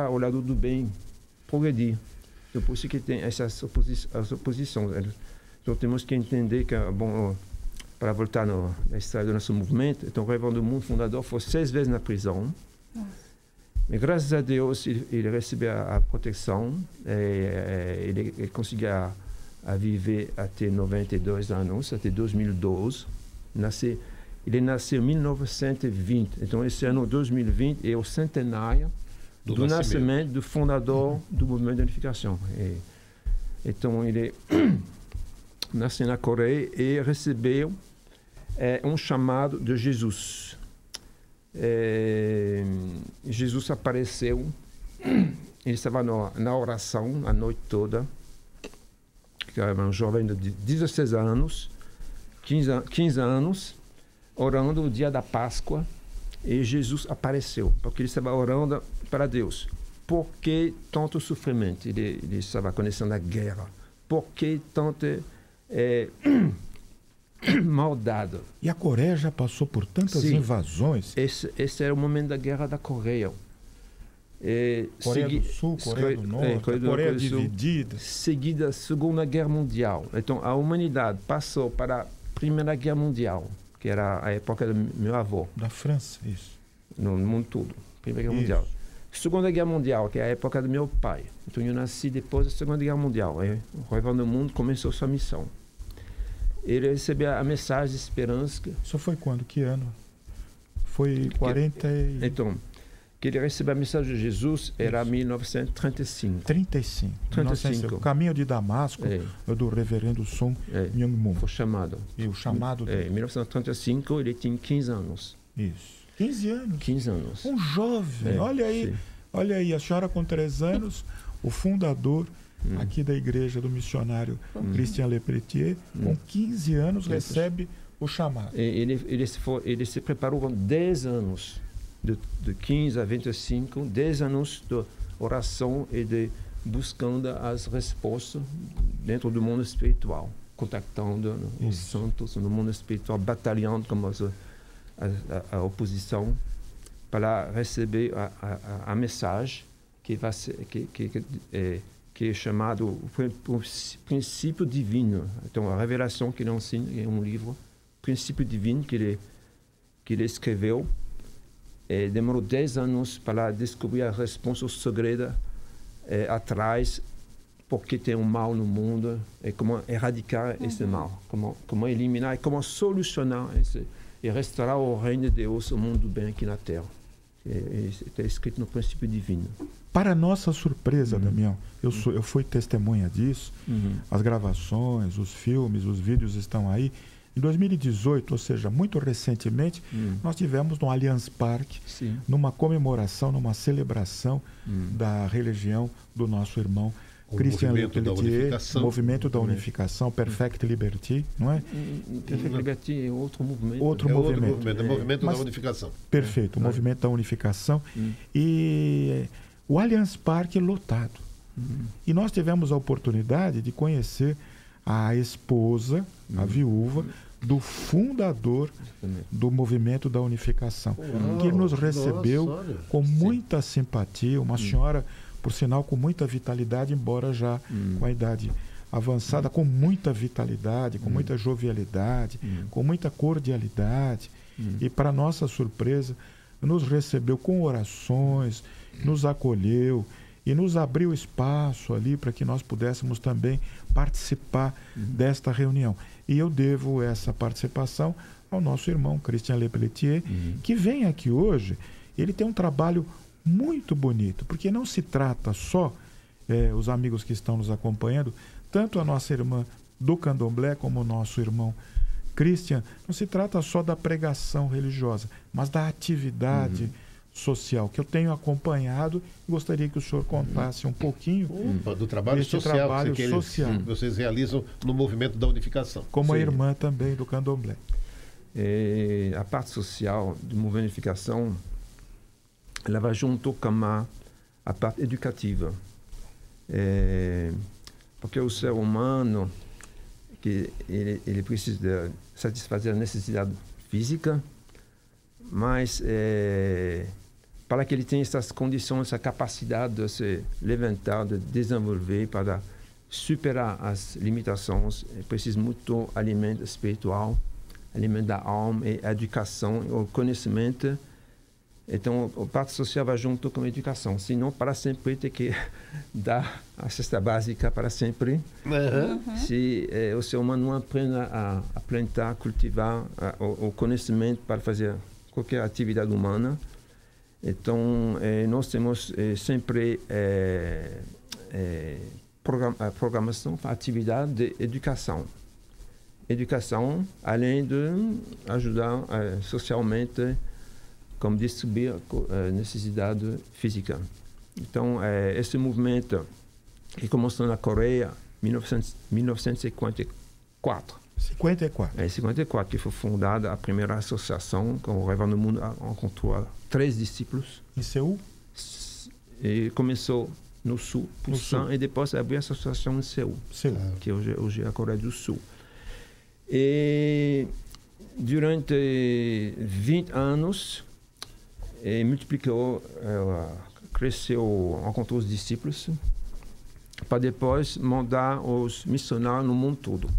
Speaker 3: o lado do bem progredir. Então, por isso que tem essas oposições. Então, temos que entender que, para voltar na história do nosso movimento, então, o reverendo Moon, fundador, foi 6 vezes na prisão. Mas, graças a Deus, ele recebeu a proteção, ele conseguiu viver até 92 anos, até 2012. Ele nasceu em 1920, então esse ano 2020 é o centenário do nascimento do fundador do movimento de unificação. Então ele nasceu na Coreia e recebeu é um chamado de Jesus. Jesus apareceu, ele estava na oração a noite toda, que era um jovem de 16 anos, 15 anos, orando o dia da Páscoa, e Jesus apareceu, porque ele estava orando para Deus. Por que tanto sofrimento? Ele estava conhecendo a guerra. Por que tanta maldade?
Speaker 4: E a Coreia já passou por tantas invasões.
Speaker 3: Esse era o momento da guerra da Coreia.
Speaker 4: Coreia do Sul, Coreia do Norte, Coreia dividida.
Speaker 3: Seguida a Segunda Guerra Mundial. Então, a humanidade passou para a Primeira Guerra Mundial, que era a época do meu avô.
Speaker 4: Da França, isso.
Speaker 3: No mundo todo. Primeira Guerra Mundial. Segunda Guerra Mundial, que é a época do meu pai. Então, eu nasci depois da Segunda Guerra Mundial. O Reverendo Mundo começou sua missão. Ele recebeu a mensagem de esperança.
Speaker 4: Isso foi quando? Que ano? Foi 40 e...
Speaker 3: Então, que ele recebeu a mensagem de Jesus era 1935.
Speaker 4: 35. O caminho de Damasco do reverendo Sun Myung Moon.
Speaker 3: Foi chamado.
Speaker 4: E o chamado
Speaker 3: Em 1935 ele tinha 15 anos.
Speaker 4: Isso. 15 anos?
Speaker 3: 15 anos.
Speaker 4: Um jovem. Olha aí, a senhora com 3 anos, o fundador aqui da igreja do missionário Christian Lepeletier, com 15 anos recebe o chamado.
Speaker 3: Ele se preparou com 10 anos. De 15 a 25, 10 anos de oração e de buscando as respostas dentro do mundo espiritual, contactando os santos no mundo espiritual, batalhando com a oposição para receber a mensagem que é chamado o princípio divino. Então, a revelação que ele ensina é um livro, Princípio Divino, que ele escreveu. Demorou 10 anos para descobrir a resposta segreda atrás, porque tem um mal no mundo, e como erradicar esse mal, como eliminar e como solucionar e restaurar o reino de Deus, o mundo do bem aqui na Terra. Está escrito no princípio divino.
Speaker 4: Para nossa surpresa, Damião, eu fui testemunha disso, as gravações, os filmes, os vídeos estão aí. Em 2018, ou seja, muito recentemente, nós tivemos no Allianz Parque, numa comemoração, numa celebração da religião do nosso irmão Christian Lepeletier, Movimento da Unificação, Perfect Liberty, não é?
Speaker 3: Perfect Liberty é outro movimento.
Speaker 4: Outro movimento.
Speaker 1: Movimento da Unificação.
Speaker 4: Perfeito, o Movimento da Unificação. E o Allianz Parque lotado. E nós tivemos a oportunidade de conhecer a esposa, a viúva, do fundador do Movimento da Unificação, que nos recebeu com muita simpatia, uma senhora, por sinal, com muita vitalidade, embora já com a idade avançada, com muita vitalidade, com muita jovialidade, com muita cordialidade, e para nossa surpresa, nos recebeu com orações, nos acolheu e nos abriu espaço ali para que nós pudéssemos também participar desta reunião. E eu devo essa participação ao nosso irmão Christian Lepeletier, que vem aqui hoje. Ele tem um trabalho muito bonito, porque não se trata só, os amigos que estão nos acompanhando, tanto a nossa irmã do Candomblé como o nosso irmão Christian, não se trata só da pregação religiosa, mas da atividade social, que eu tenho acompanhado, e gostaria que o senhor contasse um pouquinho
Speaker 1: do trabalho social que vocês realizam no Movimento da Unificação.
Speaker 4: Como a irmã também do Candomblé.
Speaker 3: A parte social do Movimento da Unificação, ela vai junto com a parte educativa. Porque o ser humano, que ele precisa satisfazer a necessidade física, mas para que ele tenha essas condições, essa capacidade de se levantar, de desenvolver, para superar as limitações, é preciso muito alimento espiritual, alimento da alma, e a educação, o conhecimento. Então, a parte social vai junto com a educação. Senão, para sempre, tem que dar a cesta básica para sempre. Se o ser humano não aprende a plantar, cultivar o conhecimento para fazer qualquer atividade humana, então nós temos sempre programação para atividade de educação. educação, além de ajudar socialmente, como distribuir a necessidade física. Então, esse movimento que começou na Coreia em 1954. 54, que foi fundada a primeira associação, com o Reverendo Moon encontrou 3 discípulos.
Speaker 4: Em Seul?
Speaker 3: E começou no Sul, Busan, e depois abriu a associação em Seul, que hoje é a Coreia do Sul. E durante 20 anos, multiplicou, cresceu, encontrou os discípulos, para depois mandar os missionários no mundo todo.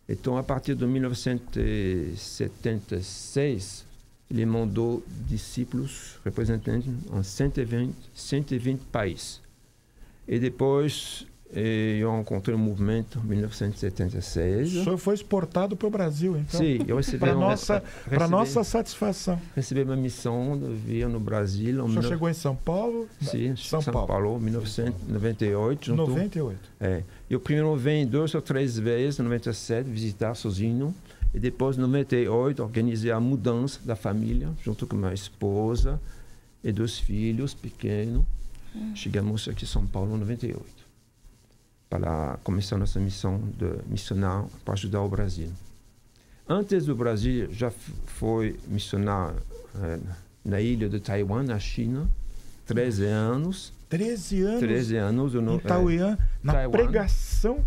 Speaker 3: Então, a partir de 1976, ele mandou discípulos, representantes, em 120 países. E depois, eu encontrei um movimento em 1976.
Speaker 4: O senhor foi exportado para o Brasil, então?
Speaker 3: Sim, eu recebi
Speaker 4: para nossa satisfação.
Speaker 3: Recebi uma missão de vir no Brasil.
Speaker 4: O senhor chegou em São Paulo?
Speaker 3: Sim, São Paulo, em 1998.
Speaker 4: 98.
Speaker 3: Eu primeiro vim 2 ou 3 vezes, em 97, visitar sozinho. E depois, em 98, organizei a mudança da família, junto com minha esposa e 2 filhos pequenos. Chegamos aqui em São Paulo em 98, para começar nossa missão de missionar para ajudar o Brasil. Antes do Brasil, já foi missionar na ilha de Taiwan, na China, 13 anos.
Speaker 4: 13 anos?
Speaker 3: 13 anos.
Speaker 4: Em Taiwan, na Taiwan. Pregação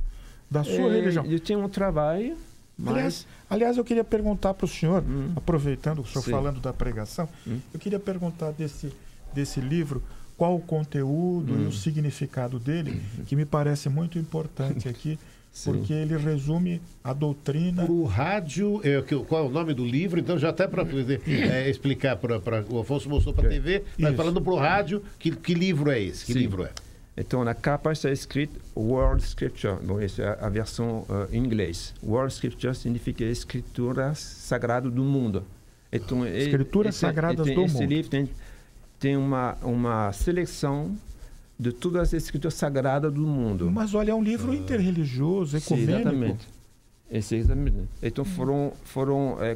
Speaker 4: da sua religião.
Speaker 3: Eu tenho um trabalho, mas...
Speaker 4: Aliás, eu queria perguntar para o senhor, aproveitando o senhor
Speaker 3: Sim.
Speaker 4: falando da pregação, eu queria perguntar desse livro, qual o conteúdo e o significado dele, que me parece muito importante aqui, porque ele resume a doutrina.
Speaker 1: O rádio, qual é o nome do livro? Então, já até para poder explicar, o Afonso mostrou para a TV, mas falando para o rádio, que livro é esse? Que livro é?
Speaker 3: Então, na capa está escrito World Scripture. Bom, essa é a versão em inglês. World Scripture significa escrituras sagradas do mundo. Então,
Speaker 4: escrituras sagradas do mundo.
Speaker 3: Esse livro tem uma seleção de todas as escrituras sagradas do mundo.
Speaker 4: Mas olha, é um livro interreligioso, ecumênico.
Speaker 3: Sim, exatamente. Então foram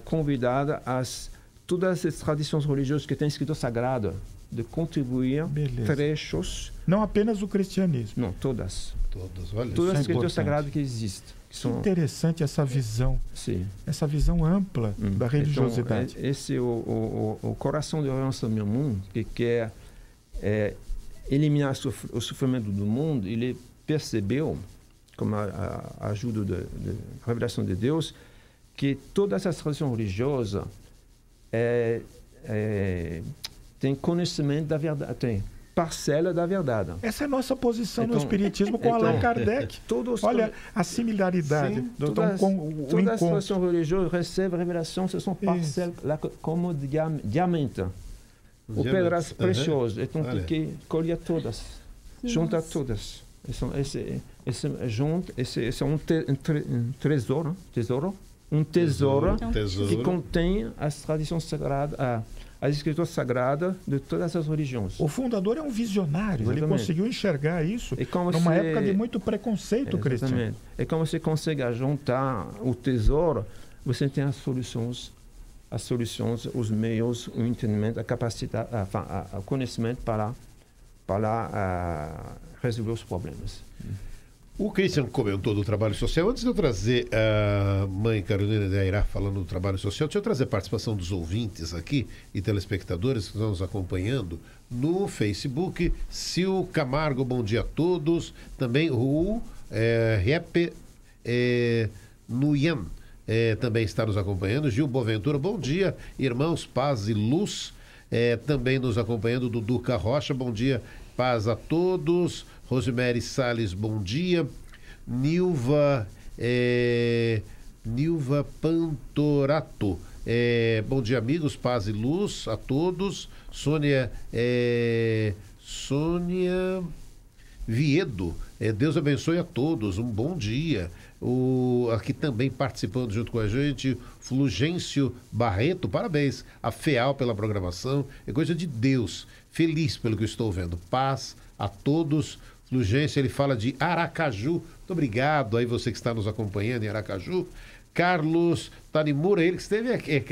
Speaker 3: convidadas todas as tradições religiosas que têm escritura sagrada de contribuir trechos.
Speaker 4: Não apenas o cristianismo.
Speaker 3: Não, todas.
Speaker 1: Olha,
Speaker 3: todas as escrituras sagradas que existem.
Speaker 4: Que interessante essa visão.
Speaker 3: Sim.
Speaker 4: Essa visão ampla da religiosidade.
Speaker 3: Então, esse é o coração de Reverendo Meu Mundo, que quer eliminar o sofrimento do mundo. Ele percebeu, com a ajuda da revelação de Deus, que todas as tradições religiosas têm conhecimento da verdade, tem parcela da verdade.
Speaker 4: Essa é a nossa posição no Espiritismo com Allan Kardec. Olha a similaridade.
Speaker 3: Sim, todas as tradições religiosas recebem revelação, ce são parcelas como diamante. O pedaço precioso. Então tem que colher todas, juntar todas. Esse é um tesouro. Um tesouro que contém as tradições sagradas, as escrituras sagradas de todas as religiões.
Speaker 4: O fundador é um visionário. Exatamente. Ele conseguiu enxergar isso numa época de muito preconceito cristão.
Speaker 3: É como você consegue juntar o tesouro, você tem as soluções, os meios, o entendimento, a capacidade, o conhecimento para resolver os problemas.
Speaker 1: O Christian comentou do trabalho social. Antes de eu trazer a mãe Carolina de Airá falando do trabalho social, deixa eu trazer a participação dos ouvintes aqui e telespectadores que estão nos acompanhando no Facebook. Sil Camargo, bom dia a todos. Também o Rep Nuyan também está nos acompanhando. Gil Boaventura, bom dia, irmãos, paz e luz. Também nos acompanhando Dudu Rocha, bom dia, paz a todos. Rosemary Salles, bom dia. Nilva Pantorato, bom dia, amigos, paz e luz a todos. Sônia Viedo, Deus abençoe a todos, um bom dia. Aqui também participando junto com a gente, Fulgêncio Barreto, parabéns a FEAL pela programação, é coisa de Deus, feliz pelo que eu estou vendo, paz a todos. Fulgêncio, ele fala de Aracaju, muito obrigado aí você que está nos acompanhando em Aracaju. Carlos Tanimura, ele que esteve aqui.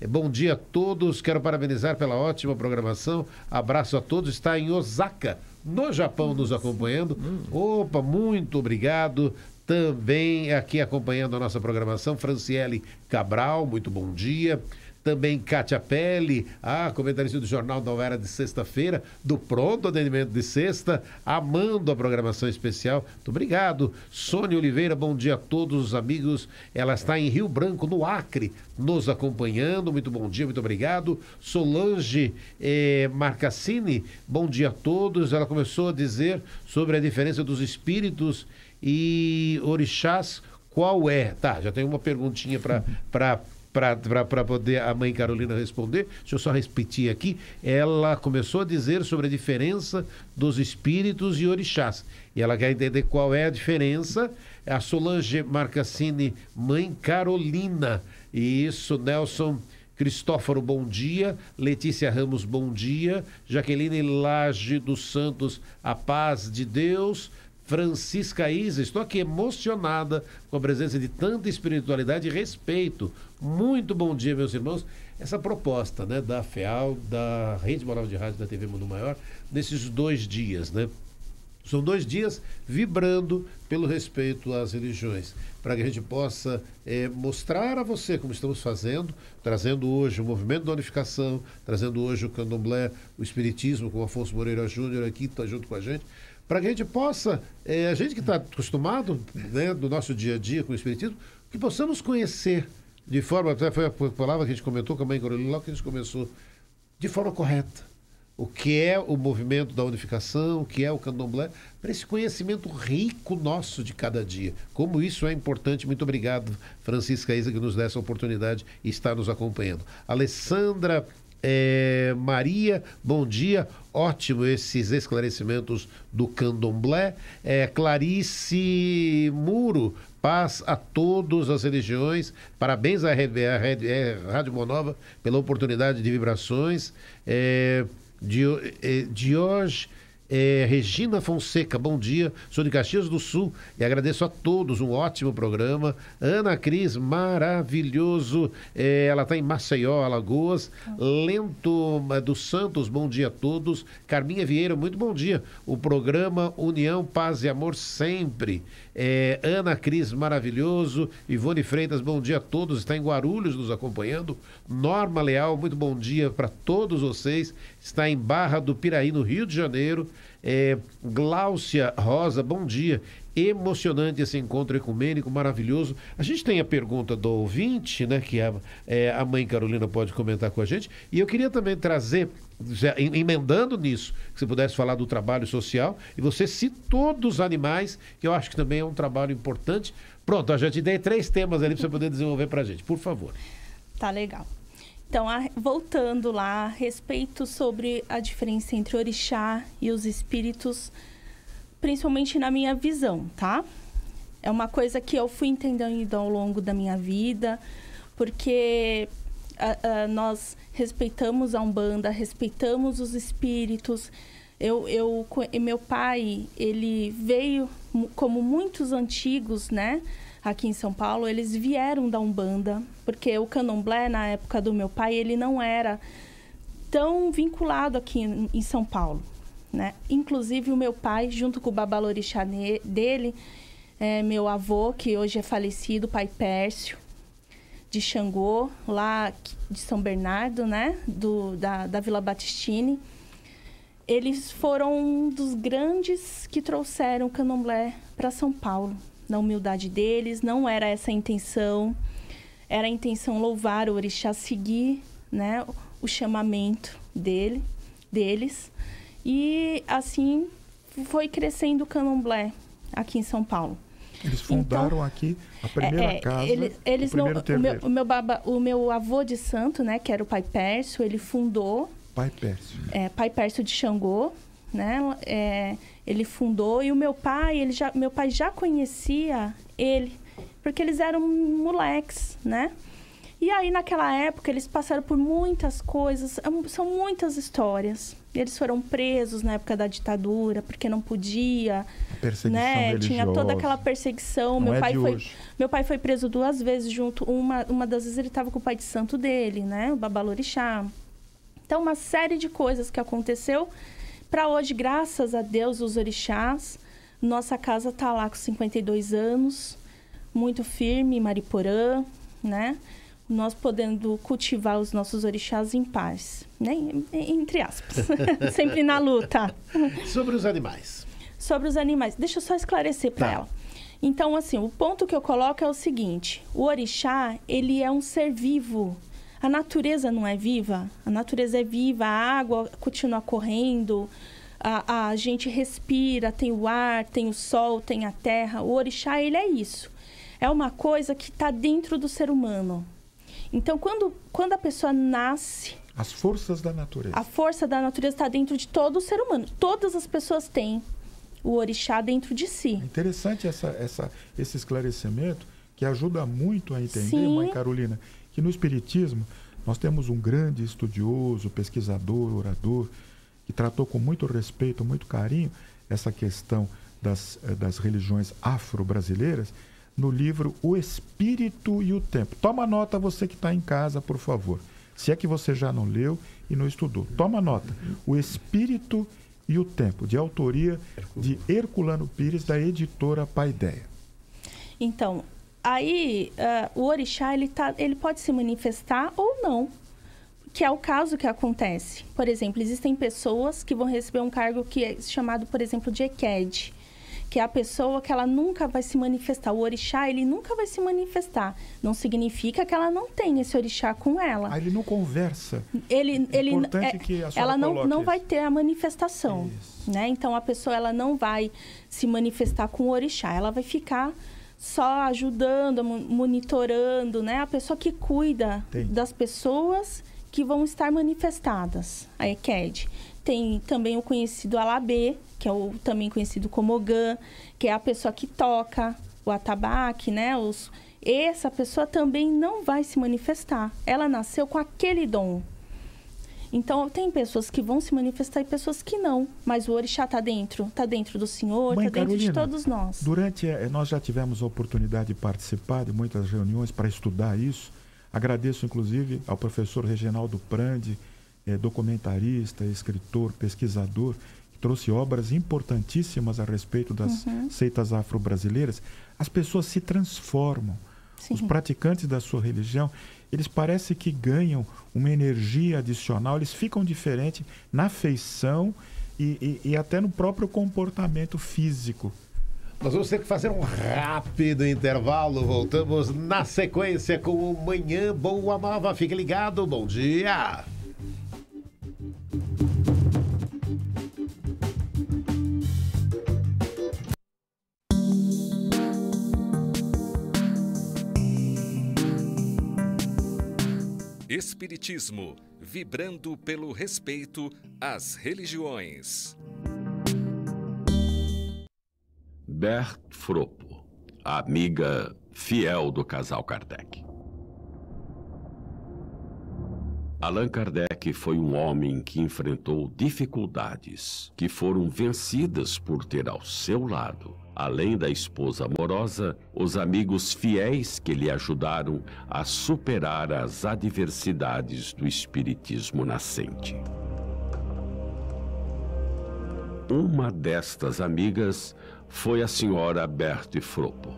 Speaker 1: Bom dia a todos, quero parabenizar pela ótima programação. Abraço a todos, está em Osaka, no Japão, nos acompanhando. Opa, muito obrigado. Também aqui acompanhando a nossa programação, Franciele Cabral, muito bom dia. Também Kátia Pelle, comentarista do Jornal da Era de sexta-feira, do Pronto Atendimento de sexta, amando a programação especial. Muito obrigado. Sônia Oliveira, bom dia a todos os amigos. Ela está em Rio Branco, no Acre, nos acompanhando. Muito bom dia, muito obrigado. Solange Marcassini, bom dia a todos. Ela começou a dizer sobre a diferença dos espíritos e orixás. Qual é? Tá, já tem uma perguntinha para poder a mãe Carolina responder. Deixa eu só repetir aqui. Ela começou a dizer sobre a diferença dos espíritos e orixás. E ela quer entender qual é a diferença. A Solange Marcassini, mãe Carolina. Isso, Nelson Cristóforo, bom dia. Letícia Ramos, bom dia. Jaqueline Laje dos Santos, a paz de Deus. Francisca Isa, estou aqui emocionada com a presença de tanta espiritualidade e respeito. Muito bom dia, meus irmãos. Essa proposta, né, da FEAL, da Rede Moral de Rádio da TV Mundo Maior, nesses 2 dias, né? São 2 dias vibrando pelo respeito às religiões, para que a gente possa mostrar a você como estamos fazendo, trazendo hoje o movimento da unificação, trazendo hoje o candomblé, o espiritismo, com o Afonso Moreira Júnior aqui, está junto com a gente, para que a gente possa, a gente que está acostumado, né, do nosso dia a dia com o espiritismo, que possamos conhecer de forma, até foi a palavra que a gente comentou com a mãe Carolina, logo que a gente começou, de forma correta, o que é o movimento da unificação, o que é o candomblé, para esse conhecimento rico nosso de cada dia. Como isso é importante. Muito obrigado, Francisca Isa, que nos dá essa oportunidade e está nos acompanhando. Alessandra Maria, bom dia. Ótimo esses esclarecimentos do candomblé. Clarice Muro, paz a todas as religiões. Parabéns à Rádio Monova pela oportunidade de vibrações. Diorge Regina Fonseca, bom dia, sou de Caxias do Sul e agradeço a todos, um ótimo programa. Ana Cris, maravilhoso, ela está em Maceió, Alagoas. Lento dos Santos, bom dia a todos. Carminha Vieira, muito bom dia, o programa União, Paz e Amor sempre. Ana Cris, maravilhoso. Ivone Freitas, bom dia a todos, está em Guarulhos nos acompanhando. Norma Leal, muito bom dia para todos vocês, está em Barra do Piraí, no Rio de Janeiro. Gláucia Rosa, bom dia. Emocionante esse encontro ecumênico, maravilhoso. A gente tem a pergunta do ouvinte, né, que a mãe Carolina pode comentar com a gente. E eu queria também trazer, emendando nisso, que você pudesse falar do trabalho social. E você citou dos animais, que eu acho que também é um trabalho importante. Pronto, eu já te dei 3 temas ali para você poder desenvolver para a gente. Por favor.
Speaker 2: Tá legal. Então, voltando lá, a respeito sobre a diferença entre orixá e os espíritos, principalmente na minha visão, tá? É uma coisa que eu fui entendendo ao longo da minha vida, porque nós respeitamos a Umbanda, respeitamos os espíritos. Meu pai, ele veio, como muitos antigos, né? Aqui em São Paulo, eles vieram da Umbanda, porque o candomblé, na época do meu pai, ele não era tão vinculado aqui em São Paulo, né? Inclusive, o meu pai, junto com o babalorixá dele, meu avô, que hoje é falecido, pai Pércio, de Xangô, lá de São Bernardo, né? Da Vila Batistini. Eles foram um dos grandes que trouxeram o candomblé para São Paulo. Na humildade deles, não era essa a intenção. Era a intenção louvar o orixá, seguir, né, o chamamento deles. E assim foi crescendo o candomblé aqui em São Paulo.
Speaker 4: Eles fundaram aqui a primeira casa,
Speaker 2: eles o meu avô de santo, né, que era o pai Pércio, ele fundou...
Speaker 4: Pai Pércio.
Speaker 2: Pai Pércio de Xangô, né? Ele fundou, e o meu pai já conhecia ele, porque eles eram moleques, né? E aí, naquela época, eles passaram por muitas coisas, são muitas histórias. Eles foram presos na época da ditadura, porque não podia,
Speaker 4: Perseguição
Speaker 2: né?
Speaker 4: religiosa.
Speaker 2: Tinha toda aquela perseguição.
Speaker 4: Não
Speaker 2: Meu pai foi preso 2 vezes junto. Uma das vezes ele estava com o pai de santo dele, né? O Babalorixá. Então, uma série de coisas que aconteceu. Para hoje, graças a Deus, os orixás, nossa casa está lá com 52 anos, muito firme, em Mariporã, né? Nós podendo cultivar os nossos orixás em paz, né? Entre aspas, sempre na luta.
Speaker 1: Sobre os animais.
Speaker 2: Sobre os animais, deixa eu só esclarecer para ela. Então, assim, o ponto que eu coloco é o seguinte: o orixá, ele é um ser vivo. A natureza não é viva? A natureza é viva, a água continua correndo, a gente respira, tem o ar, tem o sol, tem a terra. O orixá, ele é isso. É uma coisa que está dentro do ser humano. Então, quando a pessoa nasce...
Speaker 4: As forças da natureza.
Speaker 2: A força da natureza está dentro de todo o ser humano. Todas as pessoas têm o orixá dentro de si.
Speaker 4: É interessante esse esclarecimento, que ajuda muito a entender,
Speaker 2: Sim.
Speaker 4: Mãe Carolina, que no Espiritismo nós temos um grande estudioso, pesquisador, orador, que tratou com muito respeito, muito carinho, essa questão das religiões afro-brasileiras, no livro O Espírito e o Tempo. Toma nota, você que está em casa, por favor. Se é que você já não leu e não estudou. Toma nota. O Espírito e o Tempo, de autoria de Herculano Pires, da editora Paideia.
Speaker 2: Então, aí o orixá, ele pode se manifestar ou não, que é o caso que acontece. Por exemplo, existem pessoas que vão receber um cargo que é chamado, por exemplo, de Eked, que é a pessoa que ela nunca vai se manifestar. O orixá, ele nunca vai se manifestar. Não significa que ela não tem esse orixá com ela.
Speaker 4: Ele não conversa.
Speaker 2: Ela não vai ter a manifestação. Né? Então, a pessoa ela não vai se manifestar com o orixá. Ela vai ficar só ajudando, monitorando, né? A pessoa que cuida das pessoas que vão estar manifestadas, a Eked. Tem também o conhecido Alabê, que é também conhecido como Ogã, que é a pessoa que toca o atabaque, né? Essa pessoa também não vai se manifestar. Ela nasceu com aquele dom. Então, tem pessoas que vão se manifestar e pessoas que não. Mas o orixá está dentro do Senhor, está dentro de todos nós.
Speaker 4: Nós já tivemos a oportunidade de participar de muitas reuniões para estudar isso. Agradeço, inclusive, ao professor Reginaldo Prandi, documentarista, escritor, pesquisador, que trouxe obras importantíssimas a respeito das seitas afro-brasileiras. As pessoas se transformam. Sim. Os praticantes da sua religião, eles parecem que ganham uma energia adicional, eles ficam diferentes na feição e até no próprio comportamento físico.
Speaker 1: Nós vamos ter que fazer um rápido intervalo. Voltamos na sequência com o Manhã Boa Nova. Fique ligado. Bom dia.
Speaker 6: Espiritismo, vibrando pelo respeito às religiões.
Speaker 7: Bert Froppo, a amiga fiel do casal Kardec. Allan Kardec foi um homem que enfrentou dificuldades que foram vencidas por ter ao seu lado, além da esposa amorosa, os amigos fiéis que lhe ajudaram a superar as adversidades do espiritismo nascente. Uma destas amigas foi a senhora Berthe Froppo.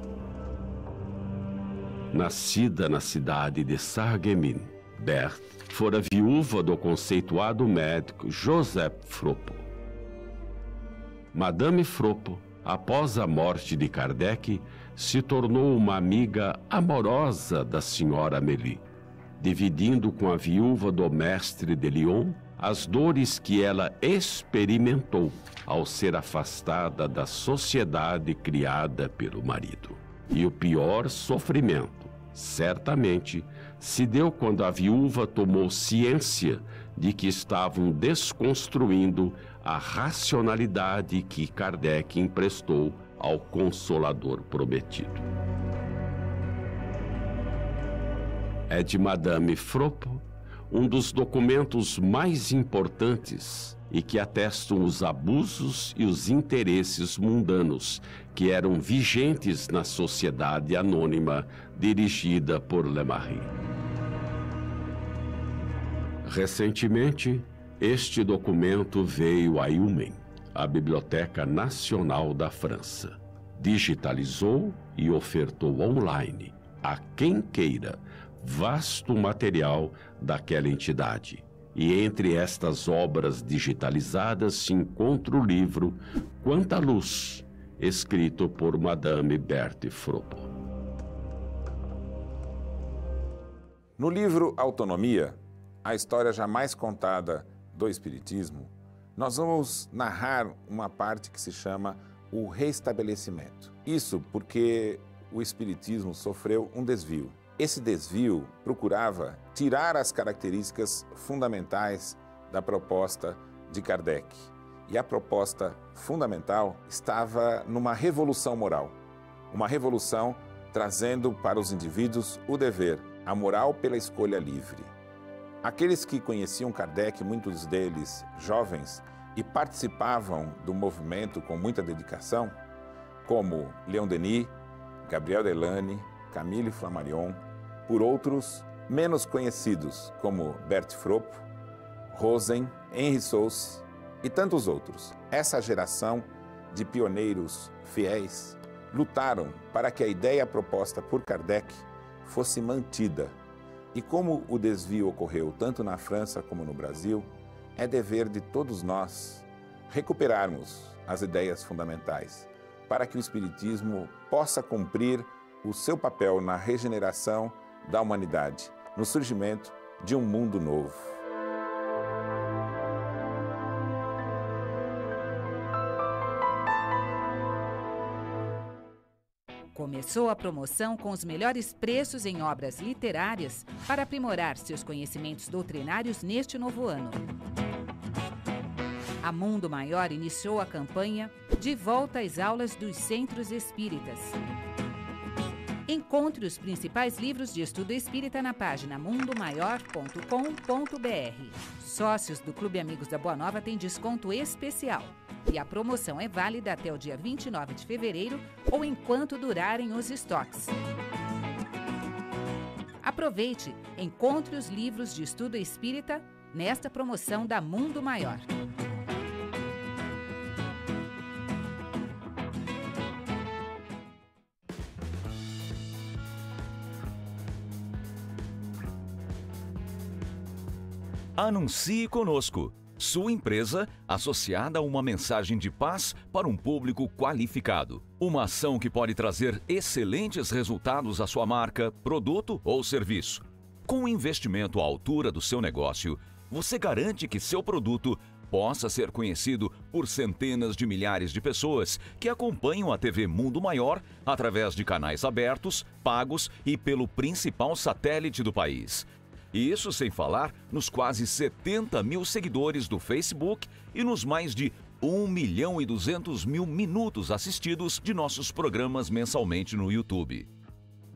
Speaker 7: Nascida na cidade de Sarreguemines, Berthe fora viúva do conceituado médico Joseph Froppo. Madame Froppo, após a morte de Kardec, se tornou uma amiga amorosa da senhora Amélie, dividindo com a viúva do mestre de Lyon as dores que ela experimentou ao ser afastada da sociedade criada pelo marido. E o pior sofrimento, certamente, se deu quando a viúva tomou ciência de que estavam desconstruindo a racionalidade que Kardec emprestou ao Consolador prometido. é de Madame Fropo, um dos documentos mais importantes e que atestam os abusos e os interesses mundanos que eram vigentes na sociedade anônima dirigida por Lemarie. Recentemente, este documento veio a Iumen, a Biblioteca Nacional da França. Digitalizou e ofertou online, a quem queira, vasto material daquela entidade. E entre estas obras digitalizadas se encontra o livro Quanta Luz, escrito por Madame Berthe Fropo.
Speaker 8: No livro Autonomia, a história jamais contada do Espiritismo, nós vamos narrar uma parte que se chama o restabelecimento. Isso porque o Espiritismo sofreu um desvio. Esse desvio procurava tirar as características fundamentais da proposta de Kardec. E a proposta fundamental estava numa revolução moral. Uma revolução trazendo para os indivíduos o dever, a moral pela escolha livre. Aqueles que conheciam Kardec, muitos deles jovens, e participavam do movimento com muita dedicação, como Leon Denis, Gabriel Delany, Camille Flammarion, por outros menos conhecidos, como Berthe Fropo, Rosen, Henri Sauce e tantos outros. Essa geração de pioneiros fiéis lutaram para que a ideia proposta por Kardec fosse mantida. E como o desvio ocorreu tanto na França como no Brasil, é dever de todos nós recuperarmos as ideias fundamentais para que o Espiritismo possa cumprir o seu papel na regeneração da humanidade, no surgimento de um mundo novo.
Speaker 9: Começou a promoção com os melhores preços em obras literárias para aprimorar seus conhecimentos doutrinários neste novo ano. A Mundo Maior iniciou a campanha De Volta às Aulas dos Centros Espíritas. Encontre os principais livros de estudo espírita na página mundomaior.com.br. Sócios do Clube Amigos da Boa Nova têm desconto especial. E a promoção é válida até o dia 29 de fevereiro ou enquanto durarem os estoques. Aproveite, encontre os livros de estudo espírita nesta promoção da Mundo Maior.
Speaker 10: Anuncie conosco. Sua empresa associada a uma mensagem de paz para um público qualificado. Uma ação que pode trazer excelentes resultados à sua marca, produto ou serviço. Com um investimento à altura do seu negócio, você garante que seu produto possa ser conhecido por centenas de milhares de pessoas que acompanham a TV Mundo Maior através de canais abertos, pagos e pelo principal satélite do país. E isso sem falar nos quase 70 mil seguidores do Facebook e nos mais de 1.200.000 minutos assistidos de nossos programas mensalmente no YouTube.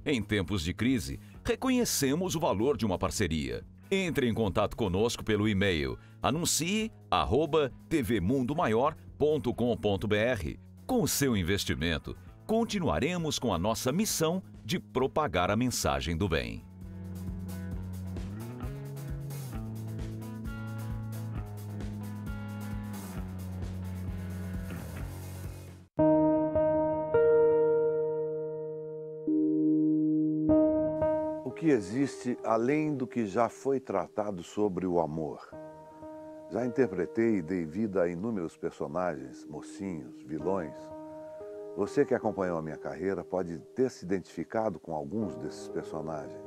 Speaker 10: Em tempos de crise, reconhecemos o valor de uma parceria. Entre em contato conosco pelo e-mail anuncie@tvmundomaior.com.br. Com o seu investimento, continuaremos com a nossa missão de propagar a mensagem do bem.
Speaker 11: O que existe além do que já foi tratado sobre o amor? Já interpretei e dei vida a inúmeros personagens, mocinhos, vilões. Você que acompanhou a minha carreira pode ter se identificado com alguns desses personagens.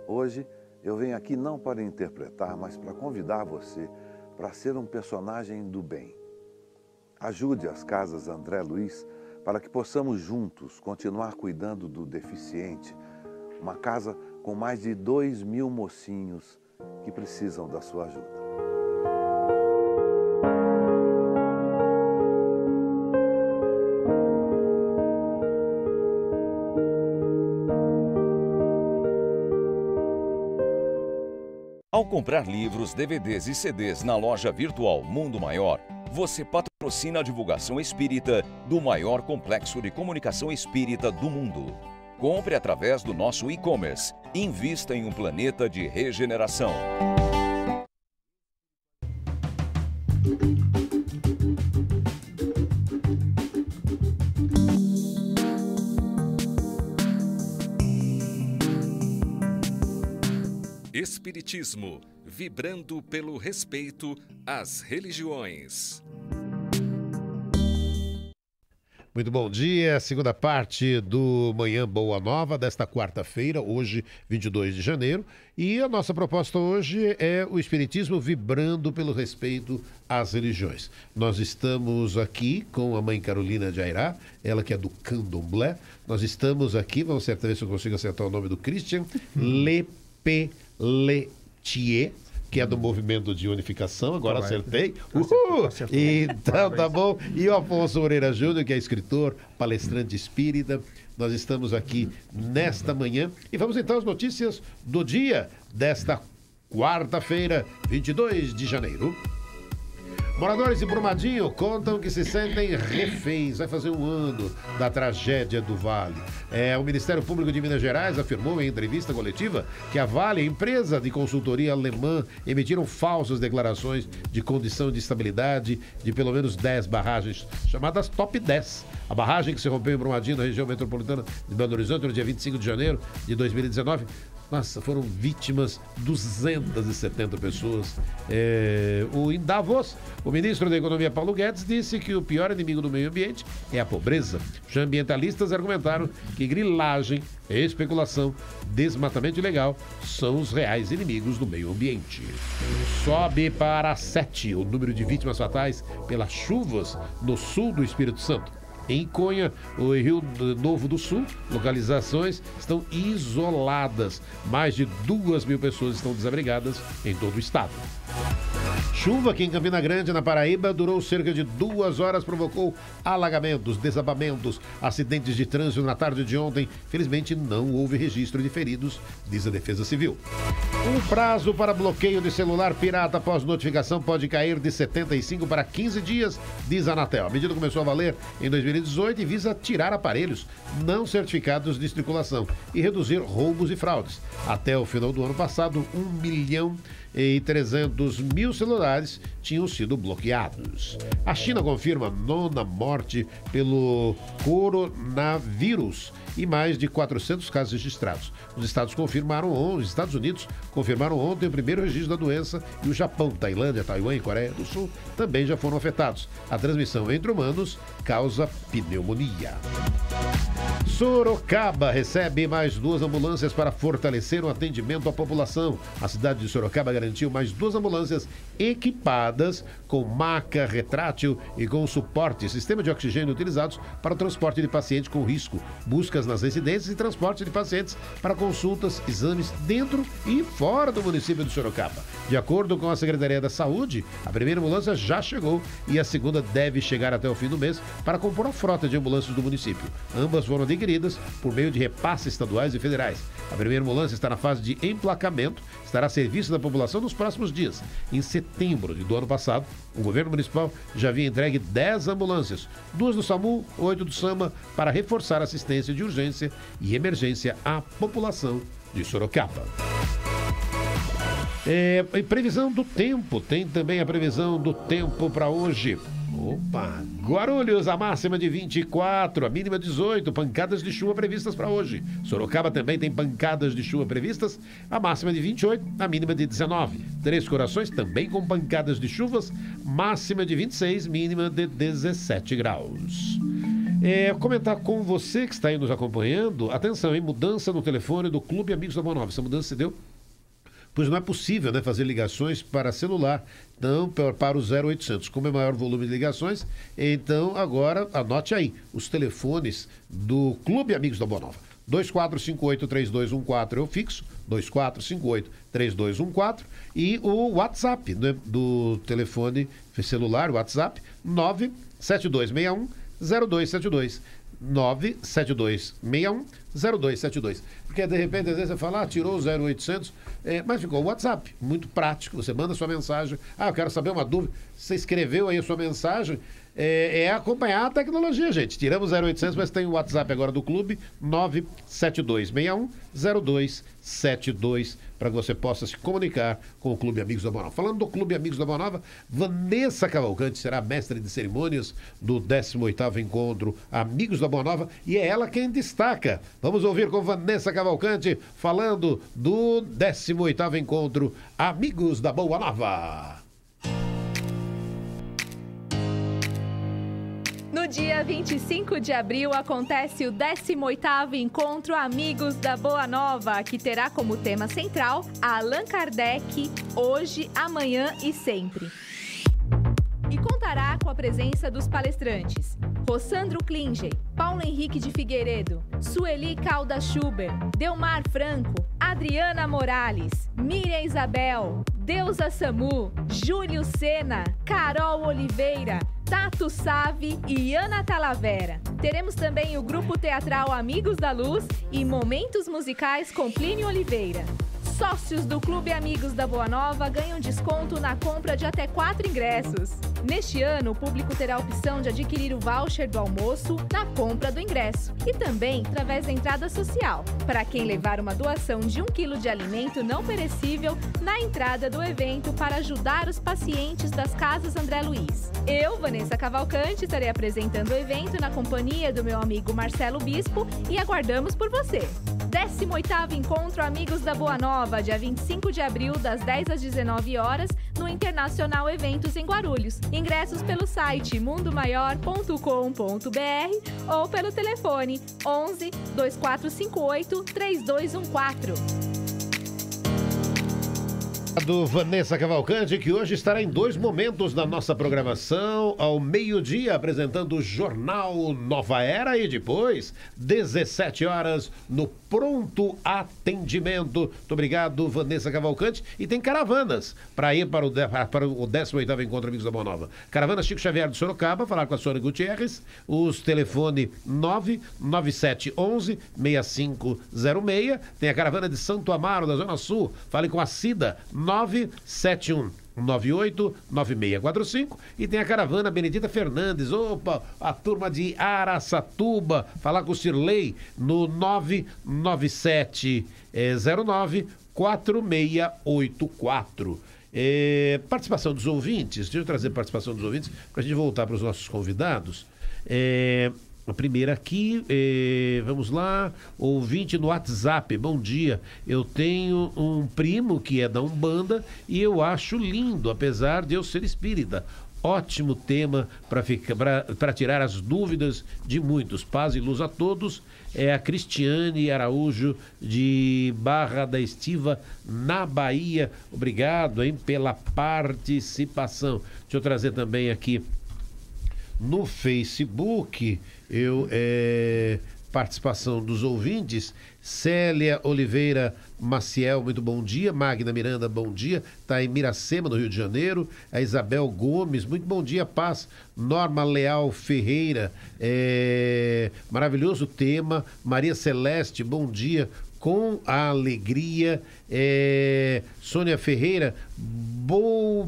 Speaker 11: Hoje eu venho aqui não para interpretar, mas para convidar você para ser um personagem do bem. Ajude as Casas André Luiz para que possamos juntos continuar cuidando do deficiente. Uma casa com mais de 2.000 mocinhos que precisam da sua ajuda.
Speaker 10: Ao comprar livros, DVDs e CDs na loja virtual Mundo Maior, você patrocina a divulgação espírita do maior complexo de comunicação espírita do mundo. Compre através do nosso e-commerce. Invista em um planeta de regeneração.
Speaker 6: Espiritismo, vibrando pelo respeito às religiões.
Speaker 1: Muito bom dia, segunda parte do Manhã Boa Nova desta quarta-feira, hoje 22 de janeiro. E a nossa proposta hoje é o Espiritismo vibrando pelo respeito às religiões. Nós estamos aqui com a mãe Carolina de Airá, ela que é do Candomblé. Nós estamos aqui, vamos ver se eu consigo acertar o nome do Christian, Lepeletier, que é do Movimento de Unificação, agora acertei. Então, tá bom. E o Afonso Moreira Júnior, que é escritor, palestrante espírita. Nós estamos aqui nesta manhã e vamos então às notícias do dia desta quarta-feira, 22 de janeiro. Moradores de Brumadinho contam que se sentem reféns. Vai fazer um ano da tragédia do Vale. O Ministério Público de Minas Gerais afirmou em entrevista coletiva que a Vale, a empresa de consultoria alemã, emitiram falsas declarações de condição de estabilidade de pelo menos 10 barragens, chamadas Top 10. A barragem que se rompeu em Brumadinho, na região metropolitana de Belo Horizonte, no dia 25 de janeiro de 2019, nossa, foram vítimas 270 pessoas. Em Davos, o ministro da Economia, Paulo Guedes, disse que o pior inimigo do meio ambiente é a pobreza. Os ambientalistas argumentaram que grilagem, especulação, desmatamento ilegal são os reais inimigos do meio ambiente. Sobe para 7 o número de vítimas fatais pelas chuvas no sul do Espírito Santo. Em Conha, o Rio Novo do Sul, localizações estão isoladas. Mais de 2.000 pessoas estão desabrigadas em todo o estado. Chuva aqui em Campina Grande, na Paraíba, durou cerca de 2 horas, provocou alagamentos, desabamentos, acidentes de trânsito na tarde de ontem. Felizmente não houve registro de feridos, diz a Defesa Civil. O prazo para bloqueio de celular pirata após notificação pode cair de 75 para 15 dias, diz a Anatel. A medida começou a valer em 2018 e visa tirar aparelhos não certificados de circulação e reduzir roubos e fraudes. Até o final do ano passado, 1.300.000 celulares tinham sido bloqueados. A China confirma 9ª morte pelo coronavírus e mais de 400 casos registrados. Os Estados Unidos confirmaram ontem o primeiro registro da doença e o Japão, Tailândia, Taiwan e Coreia do Sul também já foram afetados. A transmissão entre humanos causa pneumonia. Sorocaba recebe mais 2 ambulâncias para fortalecer o atendimento à população. A cidade de Sorocaba garantiu mais 2 ambulâncias equipadas com maca retrátil e com suporte, sistema de oxigênio utilizados para o transporte de pacientes com risco, buscas nas residências e transporte de pacientes para consultas, exames dentro e fora do município de Sorocaba. De acordo com a Secretaria da Saúde, a primeira ambulância já chegou e a segunda deve chegar até o fim do mês para compor a frota de ambulâncias do município. Ambas foram adquiridas por meio de repasses estaduais e federais. A primeira ambulância está na fase de emplacamento, estará a serviço da população nos próximos dias. Em setembro do ano passado, o governo municipal já havia entregue 10 ambulâncias, 2 do SAMU, 8 do SAMA, para reforçar a assistência de urgência e emergência à população de Sorocaba. Previsão do tempo, tem também a previsão do tempo para hoje. Guarulhos, a máxima de 24, a mínima 18, pancadas de chuva previstas para hoje. Sorocaba também tem pancadas de chuva previstas, a máxima de 28, a mínima de 19. Três Corações também com pancadas de chuvas, máxima de 26, mínima de 17 graus. Comentar com você que está aí nos acompanhando, atenção, mudança no telefone do Clube Amigos da Boa Nova. Essa mudança se deu, pois não é possível, fazer ligações para celular, então para o 0800. Como é maior volume de ligações, então agora anote aí os telefones do Clube Amigos da Boa Nova. 2458-3214 é o fixo, 2458-3214, e o WhatsApp, do telefone celular, WhatsApp, 97261-0272. 97261-0272. Porque de repente, às vezes você fala, tirou o 0800, Mas ficou o WhatsApp, muito prático. Você manda sua mensagem. Eu quero saber uma dúvida. Você escreveu aí a sua mensagem. É acompanhar a tecnologia, gente. Tiramos 0800, mas tem o WhatsApp agora do clube, 972610272, para que você possa se comunicar com o Clube Amigos da Boa Nova. Falando do Clube Amigos da Boa Nova, Vanessa Cavalcante será mestre de cerimônias do 18º Encontro Amigos da Boa Nova, e é ela quem destaca. Vamos ouvir com Vanessa Cavalcante falando do 18º Encontro Amigos da Boa Nova.
Speaker 12: No dia 25 de abril acontece o 18º Encontro Amigos da Boa Nova, que terá como tema central Allan Kardec, hoje, amanhã e sempre. E contará com a presença dos palestrantes Rossandro Klinger, Paulo Henrique de Figueiredo, Sueli Calda Schuber, Delmar Franco, Adriana Morales, Miriam Isabel, Deusa Samu, Júlio Sena, Carol Oliveira, Tato Save e Ana Talavera. Teremos também o grupo teatral Amigos da Luz e momentos musicais com Plínio Oliveira. Sócios do Clube Amigos da Boa Nova ganham desconto na compra de até 4 ingressos. Neste ano, o público terá a opção de adquirir o voucher do almoço na compra do ingresso e também através da entrada social, para quem levar uma doação de 1 quilo de alimento não perecível na entrada do evento para ajudar os pacientes das Casas André Luiz. Eu, Vanessa Cavalcante, estarei apresentando o evento na companhia do meu amigo Marcelo Bispo e aguardamos por você. 18º Encontro Amigos da Boa Nova, dia 25 de abril, das 10 às 19 horas, no Internacional Eventos em Guarulhos. Ingressos pelo site mundomaior.com.br ou pelo telefone 11 2458 3214.
Speaker 1: Do Vanessa Cavalcante, que hoje estará em 2 momentos da nossa programação, ao meio-dia apresentando o Jornal Nova Era e depois 17 horas no Pronto Atendimento. Muito obrigado, Vanessa Cavalcante. E tem caravanas para ir para o 18º Encontro Amigos da Boa Nova. Caravana Chico Xavier de Sorocaba, falar com a Sônia Gutierrez, os telefone 99711 6506. Tem a caravana de Santo Amaro, da Zona Sul, fale com a Cida, 971989645, e tem a caravana Benedita Fernandes, a turma de Araçatuba, falar com o Cirlei no 997094684. Participação dos ouvintes, deixa eu trazer participação dos ouvintes para a gente voltar para os nossos convidados. A primeira aqui, vamos lá, ouvinte no WhatsApp, bom dia, eu tenho um primo que é da Umbanda e eu acho lindo, apesar de eu ser espírita. Ótimo tema para tirar as dúvidas de muitos. Paz e luz a todos. É a Cristiane Araújo, de Barra da Estiva, na Bahia. Obrigado, hein, pela participação. Deixa eu trazer também aqui no Facebook, participação dos ouvintes. Célia Oliveira Maciel, muito bom dia. Magna Miranda, bom dia. Está em Miracema, no Rio de Janeiro. A Isabel Gomes, muito bom dia, paz. Norma Leal Ferreira, maravilhoso tema. Maria Celeste, bom dia. Com a alegria. Sônia Ferreira,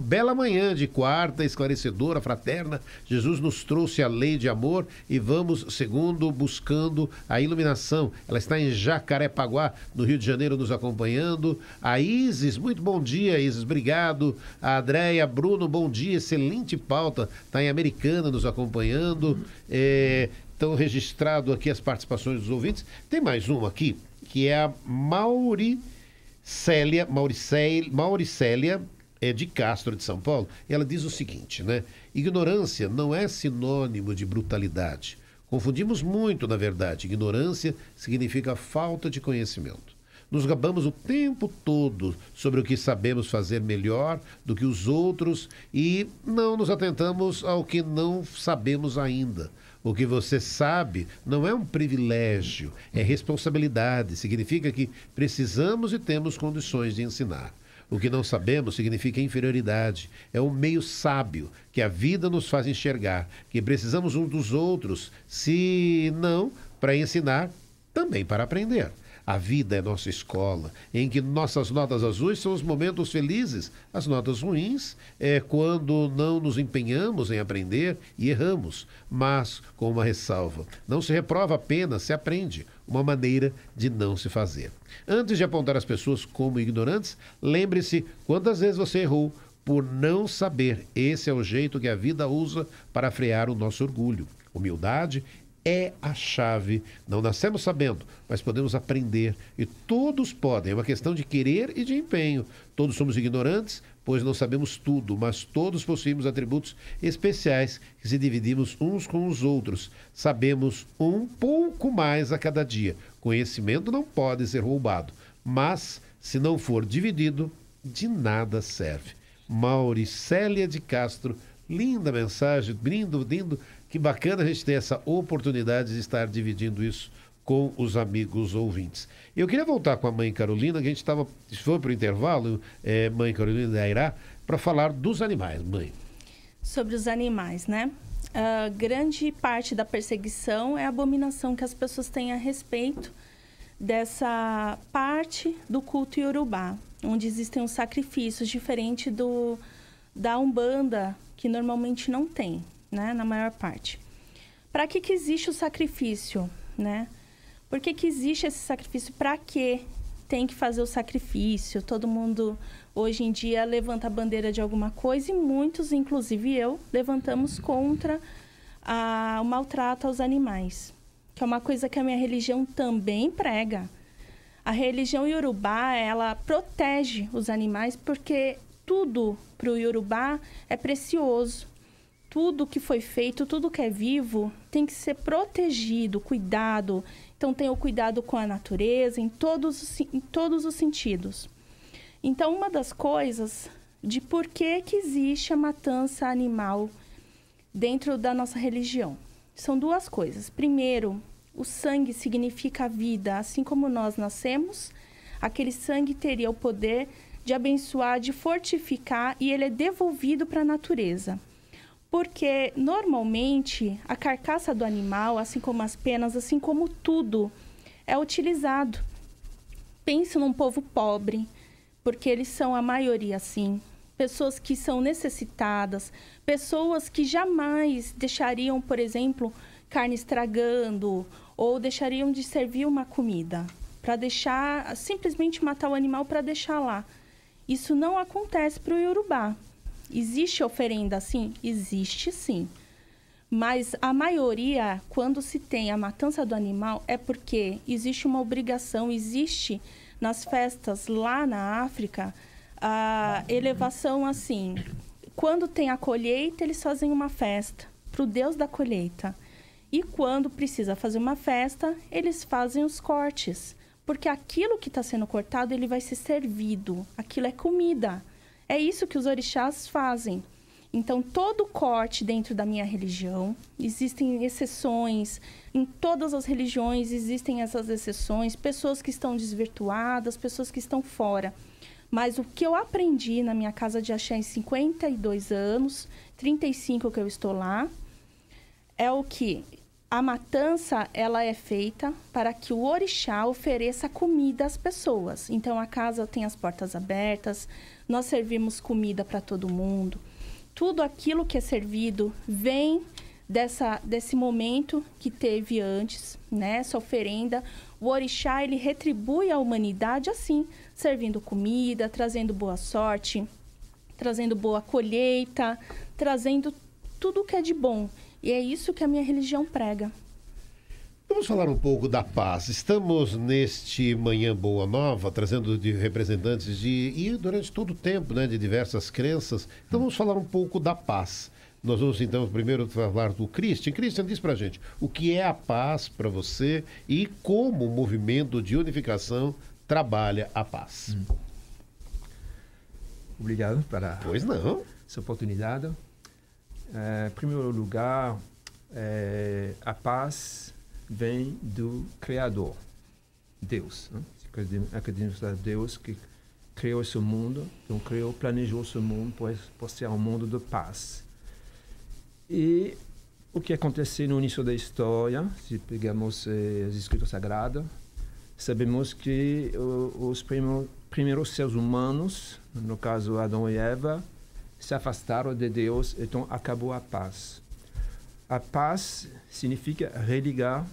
Speaker 1: bela manhã de quarta, esclarecedora, fraterna. Jesus nos trouxe a lei de amor e vamos, segundo, buscando a iluminação. Ela está em Jacarepaguá, no Rio de Janeiro, nos acompanhando. A Isis, muito bom dia, Isis, obrigado. A Andréia Bruno, bom dia, excelente pauta. Está em Americana, nos acompanhando. Estão registrado aqui as participações dos ouvintes. Tem mais uma aqui, que é a Mauricélia de Castro, de São Paulo. Ela diz o seguinte, né? Ignorância não é sinônimo de brutalidade. Confundimos muito, na verdade. Ignorância significa falta de conhecimento. Nos gabamos o tempo todo sobre o que sabemos fazer melhor do que os outros e não nos atentamos ao que não sabemos ainda. O que você sabe não é um privilégio, é responsabilidade. Significa que precisamos e temos condições de ensinar. O que não sabemos significa inferioridade. É um meio sábio que a vida nos faz enxergar, que precisamos uns dos outros, se não para ensinar, também para aprender. A vida é nossa escola, em que nossas notas azuis são os momentos felizes. As notas ruins é quando não nos empenhamos em aprender e erramos. Mas, com uma ressalva, não se reprova apenas, se aprende. Uma maneira de não se fazer. Antes de apontar as pessoas como ignorantes, lembre-se quantas vezes você errou por não saber. Esse é o jeito que a vida usa para frear o nosso orgulho. Humildade é a chave. Não nascemos sabendo, mas podemos aprender. E todos podem. É uma questão de querer e de empenho. Todos somos ignorantes, pois não sabemos tudo, mas todos possuímos atributos especiais que se dividimos uns com os outros. Sabemos um pouco mais a cada dia. Conhecimento não pode ser roubado, mas, se não for dividido, de nada serve. Mauricélia de Castro, linda mensagem, lindo. Que bacana a gente ter essa oportunidade de estar dividindo isso com os amigos ouvintes. Eu queria voltar com a mãe Carolina, que a gente foi para o intervalo, mãe Carolina da Airá, para falar dos animais, mãe.
Speaker 2: Sobre os animais, né? Grande parte da perseguição é a abominação que as pessoas têm a respeito dessa parte do culto iorubá, onde existem os sacrifícios, diferente da Umbanda, que normalmente não tem, né, na maior parte. Para que existe o sacrifício, né? Por que existe esse sacrifício? Para que tem que fazer o sacrifício? Todo mundo, hoje em dia, levanta a bandeira de alguma coisa e muitos, inclusive eu, levantamos contra o maltrato aos animais, que é uma coisa que a minha religião também prega. A religião iorubá, ela protege os animais porque tudo para o iorubá é precioso. Tudo que foi feito, tudo que é vivo, tem que ser protegido, cuidado. Então, tem o cuidado com a natureza, em todos os sentidos. Então, uma das coisas de por que existe a matança animal dentro da nossa religião são duas coisas. Primeiro, o sangue significa a vida. Assim como nós nascemos, aquele sangue teria o poder de abençoar, de fortificar, e ele é devolvido para a natureza. Porque, normalmente, a carcaça do animal, assim como as penas, assim como tudo, é utilizado. Pense num povo pobre, porque eles são a maioria, assim. Pessoas que são necessitadas, pessoas que jamais deixariam, por exemplo, carne estragando, ou deixariam de servir uma comida, para deixar, simplesmente matar o animal para deixar lá. Isso não acontece para o iorubá. Existe oferenda assim? Existe sim. Mas a maioria, quando se tem a matança do animal, é porque existe uma obrigação, existe nas festas lá na África, a elevação assim. Quando tem a colheita, eles fazem uma festa para o Deus da colheita. E quando precisa fazer uma festa, eles fazem os cortes. Porque aquilo que está sendo cortado, ele vai ser servido. Aquilo é comida. É isso que os orixás fazem. Então, todo corte dentro da minha religião, existem exceções, em todas as religiões existem essas exceções, pessoas que estão desvirtuadas, pessoas que estão fora. Mas o que eu aprendi na minha casa de axé em 52 anos, 35 que eu estou lá, é o que a matança, ela é feita para que o orixá ofereça comida às pessoas. Então, a casa tem as portas abertas, nós servimos comida para todo mundo. Tudo aquilo que é servido vem desse momento que teve antes, né? Essa oferenda. O orixá, ele retribui à humanidade assim, servindo comida, trazendo boa sorte, trazendo boa colheita, trazendo tudo o que é de bom. E é isso que a minha religião prega.
Speaker 1: Vamos falar um pouco da paz. Estamos neste Manhã Boa Nova, trazendo de representantes e durante todo o tempo, né, de diversas crenças. Então vamos falar um pouco da paz. Nós vamos então primeiro falar do Christian. Christian, diz pra gente o que é a paz para você e como o movimento de unificação trabalha a paz.
Speaker 3: Obrigado pela essa oportunidade. Em primeiro lugar, a paz vem do Criador, Deus. Né? Acreditamos a Deus que criou esse mundo, então planejou esse mundo para ser um mundo de paz. E o que aconteceu no início da história, se pegamos as escrituras sagradas, sabemos que os primeiros seres humanos, no caso Adão e Eva, se afastaram de Deus, então acabou a paz. A paz significa religar.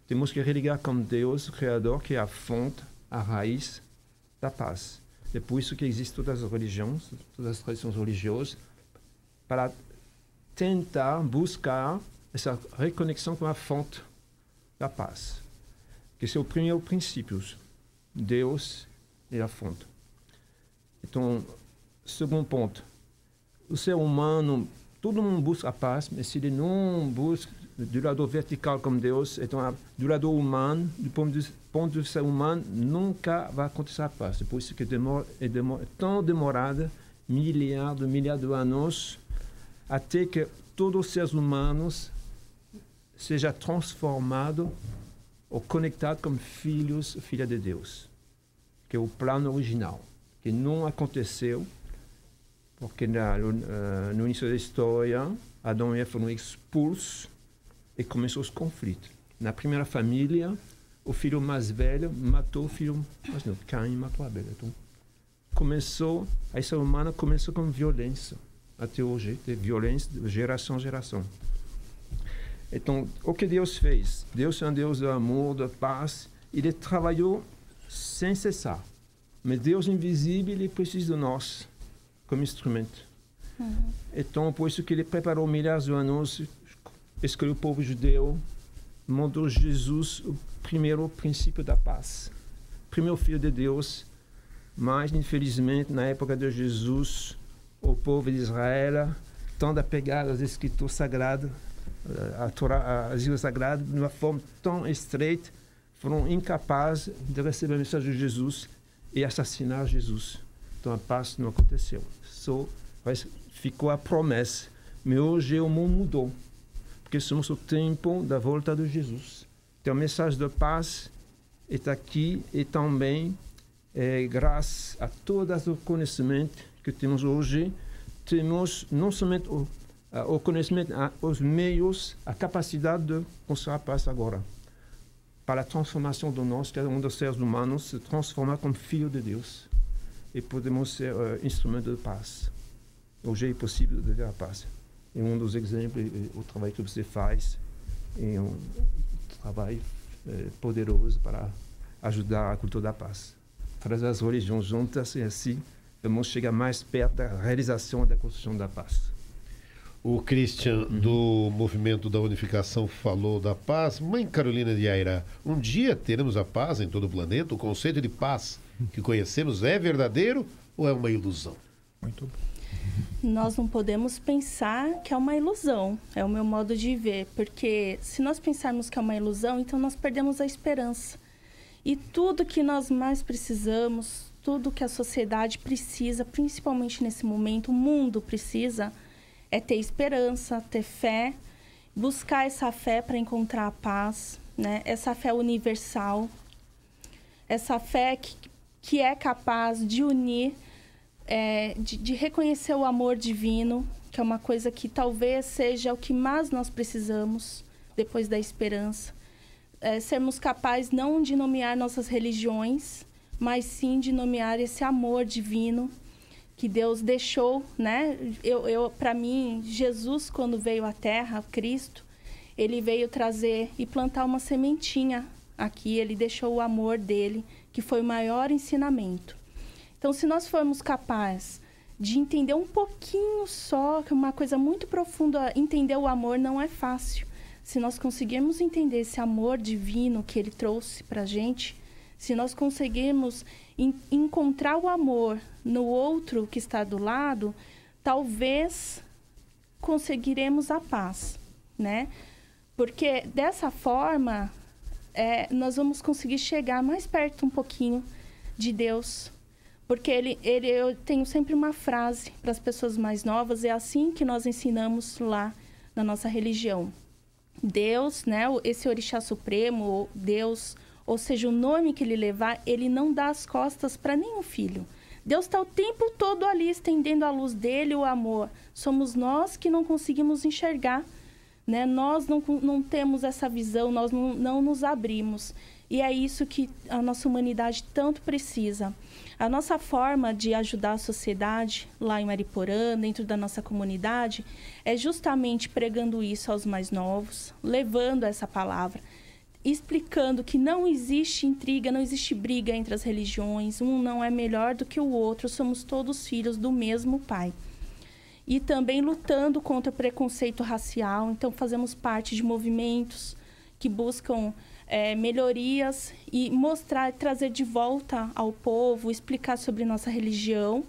Speaker 3: Temos que religar com Deus, o Criador, que é a fonte, a raiz da paz. É por isso que existem todas as religiões, todas as tradições religiosas, para tentar buscar essa reconexão com a fonte da paz. Que esse é o primeiro princípio. Deus é a fonte. Então, segundo ponto, o ser humano, todo mundo busca a paz, mas se ele não busca do lado vertical como Deus, então do lado humano, do ponto de vista humano, nunca vai acontecer a paz. É por isso que é tão demorada, milhares de anos, até que todos os seres humanos sejam transformados ou conectados como filhas de Deus. Que é o plano original, que não aconteceu, porque no início da história, Adão e Eva foram expulsos e começou os conflitos. Na primeira família, o filho mais velho matou o filho mais novo. Caim matou Abel. Então, a história humana começou com violência. Até hoje, tem violência de geração em geração. Então, o que Deus fez? Deus é um Deus do amor, da paz. Ele trabalhou sem cessar. Mas Deus invisível, ele precisa de nós como instrumento. Então, por isso que ele preparou milhares de anos, escolheu o povo judeu, mandou Jesus o primeiro princípio da paz. Primeiro filho de Deus, mas infelizmente na época de Jesus, o povo de Israel, tão apegado às escrituras sagradas, a Torá, as escrituras sagradas, de uma forma tão estreita, foram incapazes de receber a mensagem de Jesus e assassinar Jesus. Então a paz não aconteceu. Só ficou a promessa. Mas hoje o mundo mudou. Porque somos o tempo da volta de Jesus. Então a mensagem de paz está aqui e também, graças a todo o conhecimento que temos hoje, temos não somente o conhecimento, os meios, a capacidade de construir a paz agora. Para a transformação de nós, cada um dos seres humanos, se transformar como filho de Deus. E podemos ser instrumento de paz. Hoje é possível de ver a paz. E um dos exemplos, o trabalho que você faz, é um trabalho poderoso para ajudar a cultura da paz. Trazer as religiões juntas e assim vamos chegar mais perto da realização da construção da paz.
Speaker 1: O Christian, do Movimento da Unificação, falou da paz. Mãe Carolina de Aira, um dia teremos a paz em todo o planeta? O conceito de paz que conhecemos é verdadeiro ou é uma ilusão?
Speaker 4: Muito bom.
Speaker 2: Nós não podemos pensar que é uma ilusão, é o meu modo de ver, porque se nós pensarmos que é uma ilusão, então nós perdemos a esperança. E tudo que nós mais precisamos, tudo que a sociedade precisa, principalmente nesse momento, o mundo precisa, é ter esperança, ter fé, buscar essa fé para encontrar a paz, né? Essa fé universal, essa fé que é capaz de unir, de reconhecer o amor divino, que é uma coisa que talvez seja o que mais nós precisamos depois da esperança. Sermos capazes não de nomear nossas religiões, mas sim de nomear esse amor divino que Deus deixou, né? Para mim, Jesus, quando veio à Terra, Cristo, ele veio trazer e plantar uma sementinha aqui. Ele deixou o amor dele, que foi o maior ensinamento. Então, se nós formos capazes de entender um pouquinho só, que é uma coisa muito profunda, entender o amor não é fácil. Se nós conseguirmos entender esse amor divino que ele trouxe para a gente, se nós conseguirmos encontrar o amor no outro que está do lado, talvez conseguiremos a paz, né? Porque dessa forma, nós vamos conseguir chegar mais perto um pouquinho de Deus. Porque eu tenho sempre uma frase para as pessoas mais novas, é assim que nós ensinamos lá na nossa religião. Deus, né, esse orixá supremo, Deus, ou seja, o nome que ele levar, ele não dá as costas para nenhum filho. Deus está o tempo todo ali, estendendo a luz dele, o amor. Somos nós que não conseguimos enxergar, né? Nós não temos essa visão, nós não nos abrimos. E é isso que a nossa humanidade tanto precisa. A nossa forma de ajudar a sociedade lá em Mariporã, dentro da nossa comunidade, é justamente pregando isso aos mais novos, levando essa palavra, explicando que não existe intriga, não existe briga entre as religiões, um não é melhor do que o outro, somos todos filhos do mesmo Pai. E também lutando contra o preconceito racial, então fazemos parte de movimentos que buscam melhorias e mostrar, trazer de volta ao povo, explicar sobre nossa religião,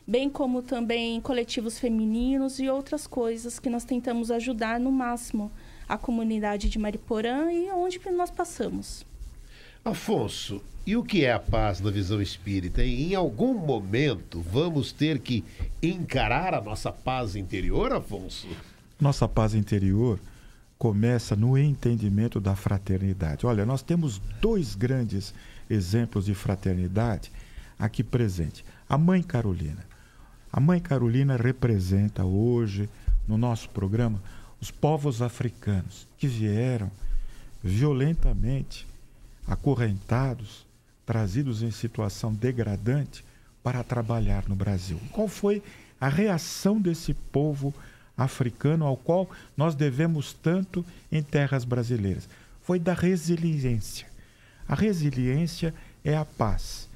Speaker 2: bem como também coletivos femininos e outras coisas que nós tentamos ajudar no máximo a comunidade de Mariporã e onde nós passamos.
Speaker 1: Afonso, e o que é a paz na visão espírita? Em algum momento vamos ter que encarar a nossa paz interior, Afonso?
Speaker 4: Nossa paz interior começa no entendimento da fraternidade. Olha, nós temos 2 grandes exemplos de fraternidade aqui presente. A Mãe Carolina. A Mãe Carolina representa hoje, no nosso programa, os povos africanos que vieram violentamente acorrentados, trazidos em situação degradante para trabalhar no Brasil. Qual foi a reação desse povo africano ao qual nós devemos tanto em terras brasileiras? Foi da resiliência. A resiliência é a paz.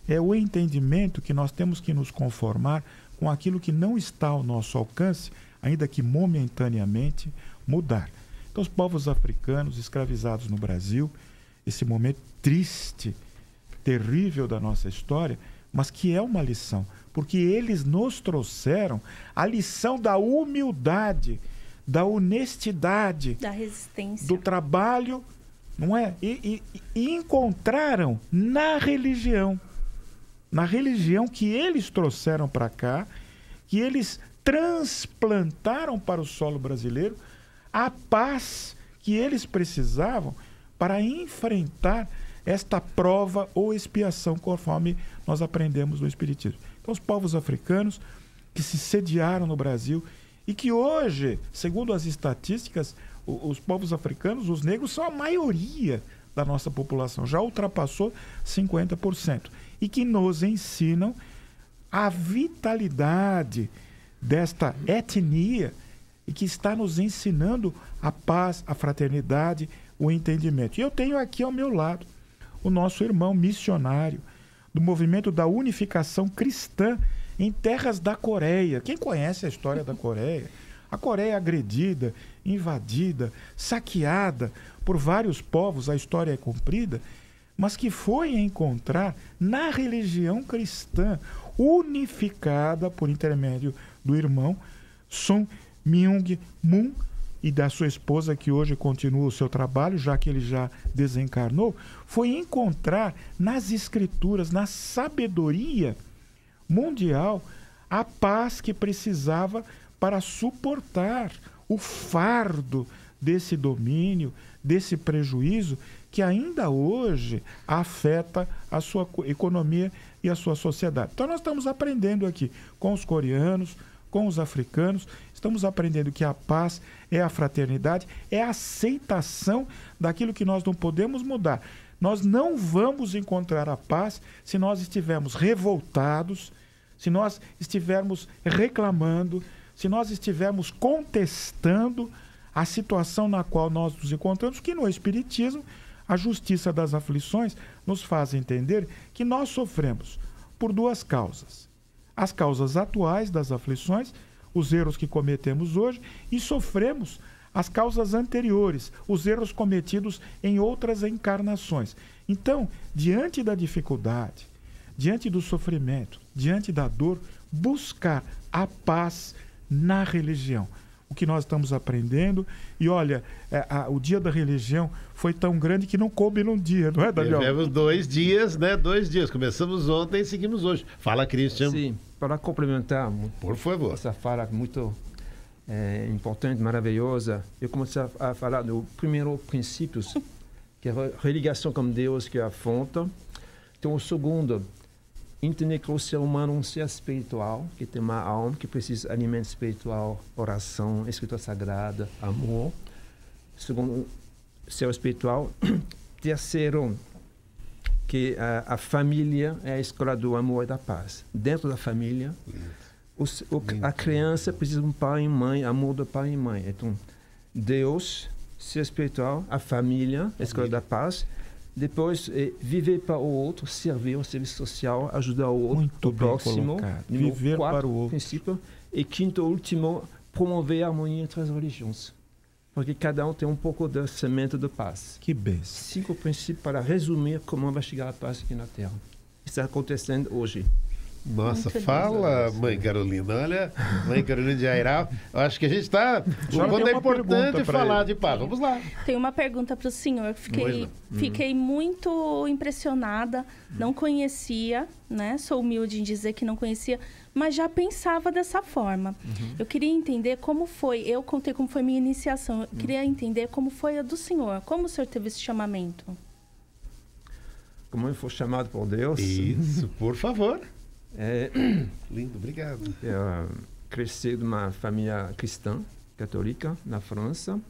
Speaker 4: É o entendimento que nós temos que nos conformar com aquilo que não está ao nosso alcance, ainda que momentaneamente, mudar. Então, os povos africanos escravizados no Brasil, esse momento triste, terrível da nossa história, mas que é uma lição, porque eles nos trouxeram a lição da humildade, da honestidade,
Speaker 2: da resistência,
Speaker 4: do trabalho, não é? E encontraram na religião que eles trouxeram para cá, que eles transplantaram para o solo brasileiro, a paz que eles precisavam para enfrentar esta prova ou expiação, conforme nós aprendemos no Espiritismo. Então, os povos africanos que se sediaram no Brasil e que hoje, segundo as estatísticas, os povos africanos, os negros, são a maioria da nossa população, já ultrapassou 50%, e que nos ensinam a vitalidade desta etnia e que está nos ensinando a paz, a fraternidade, o entendimento. E eu tenho aqui ao meu lado o nosso irmão missionário do movimento da unificação cristã em terras da Coreia. Quem conhece a história da Coreia? A Coreia é agredida, invadida, saqueada por vários povos, a história é comprida, mas que foi encontrar na religião cristã, unificada por intermédio do irmão Sun Myung Moon e da sua esposa, que hoje continua o seu trabalho, já que ele já desencarnou, foi encontrar nas escrituras, na sabedoria mundial, a paz que precisava para suportar o fardo desse domínio, desse prejuízo que ainda hoje afeta a sua economia e a sua sociedade. Então nós estamos aprendendo aqui com os coreanos, com os africanos, estamos aprendendo que a paz é a fraternidade, é a aceitação daquilo que nós não podemos mudar. Nós não vamos encontrar a paz se nós estivermos revoltados, se nós estivermos reclamando, se nós estivermos contestando a situação na qual nós nos encontramos, que no Espiritismo, a justiça das aflições nos faz entender que nós sofremos por 2 causas. As causas atuais das aflições, os erros que cometemos hoje, e sofremos as causas anteriores, os erros cometidos em outras encarnações. Então, diante da dificuldade, diante do sofrimento, diante da dor, buscar a paz na religião. O que nós estamos aprendendo, e olha, o dia da religião foi tão grande que não coube num dia, não é, Daniel?
Speaker 1: Tivemos 2 dias, né? 2 dias. Começamos ontem e seguimos hoje. Fala, Christian.
Speaker 3: Sim, para complementar,
Speaker 1: por favor,
Speaker 3: essa fala muito importante, maravilhosa, eu comecei a falar do primeiro princípio, que é a religação com Deus, que é a fonte. Então, o segundo, entender que o ser humano é um ser espiritual, que tem uma alma, que precisa de alimento espiritual, oração, escritura sagrada, amor. Segundo, ser espiritual, terceiro, que a família é a escola do amor e da paz. Dentro da família, a criança precisa de um pai e mãe, amor do pai e mãe. Então, Deus, ser espiritual, a família, a escola da paz. Depois, viver para o outro, servir, um serviço social, ajudar o outro,
Speaker 4: muito
Speaker 3: o próximo.
Speaker 4: Viver para o outro.
Speaker 3: Princípio. E quinto, último, promover a harmonia entre as religiões. Porque cada um tem um pouco da semente de paz.
Speaker 4: Que benção. 5
Speaker 3: princípios para resumir como vai chegar a paz aqui na Terra. Isso está acontecendo hoje.
Speaker 1: Nossa, fala, mãe Carolina. Olha, mãe Carolina de Airal. Eu acho que a gente está... Quando é importante falar de paz. Vamos lá.
Speaker 2: Tem uma pergunta para o senhor. Fiquei muito impressionada. Não conhecia, né? Sou humilde em dizer que não conhecia, mas já pensava dessa forma. Eu queria entender como foi. Eu contei como foi minha iniciação. Eu queria entender como foi a do senhor. Como o senhor teve esse chamamento?
Speaker 3: Como eu fui chamado por Deus?
Speaker 1: Isso, por favor.
Speaker 3: Lindo, obrigado. Eu cresci numa família cristã, católica, na França.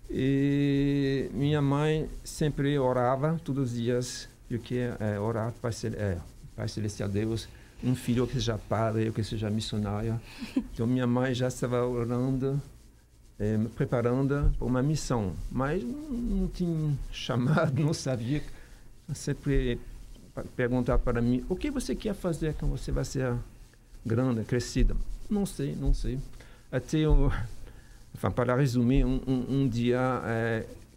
Speaker 3: E minha mãe sempre orava todos os dias. Eu queria orar para Celestial Deus, um filho que seja padre, que seja missionário. Então minha mãe já estava orando, me preparando para uma missão. Mas não tinha chamado, não sabia. Sempre perguntar para mim, o que você quer fazer quando você vai ser grande, crescida? Não sei. Até, para resumir, um dia,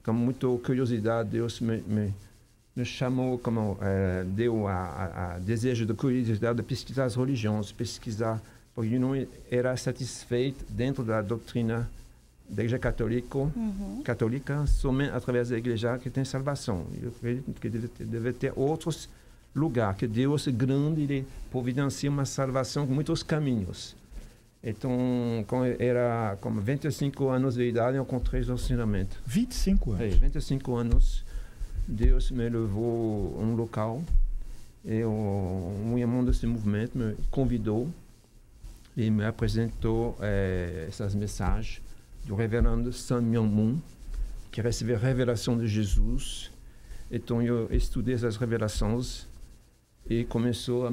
Speaker 3: com muita curiosidade, Deus me chamou, deu a desejo de curiosidade de pesquisar as religiões, porque eu não era satisfeito dentro da doutrina da Igreja católica, somente através da Igreja que tem salvação. Eu acredito que deve ter outros lugar, que Deus é grande, Ele providencia uma salvação com muitos caminhos. Então, quando eu era com 25 anos de idade, eu encontrei esse ensinamento.
Speaker 4: 25 anos?
Speaker 3: 25 anos. Deus me levou a um local, e um irmão desse movimento me convidou e me apresentou essas mensagens do reverendo Saint-Myung Moon, que recebeu a revelação de Jesus. Então, eu estudei essas revelações e começou a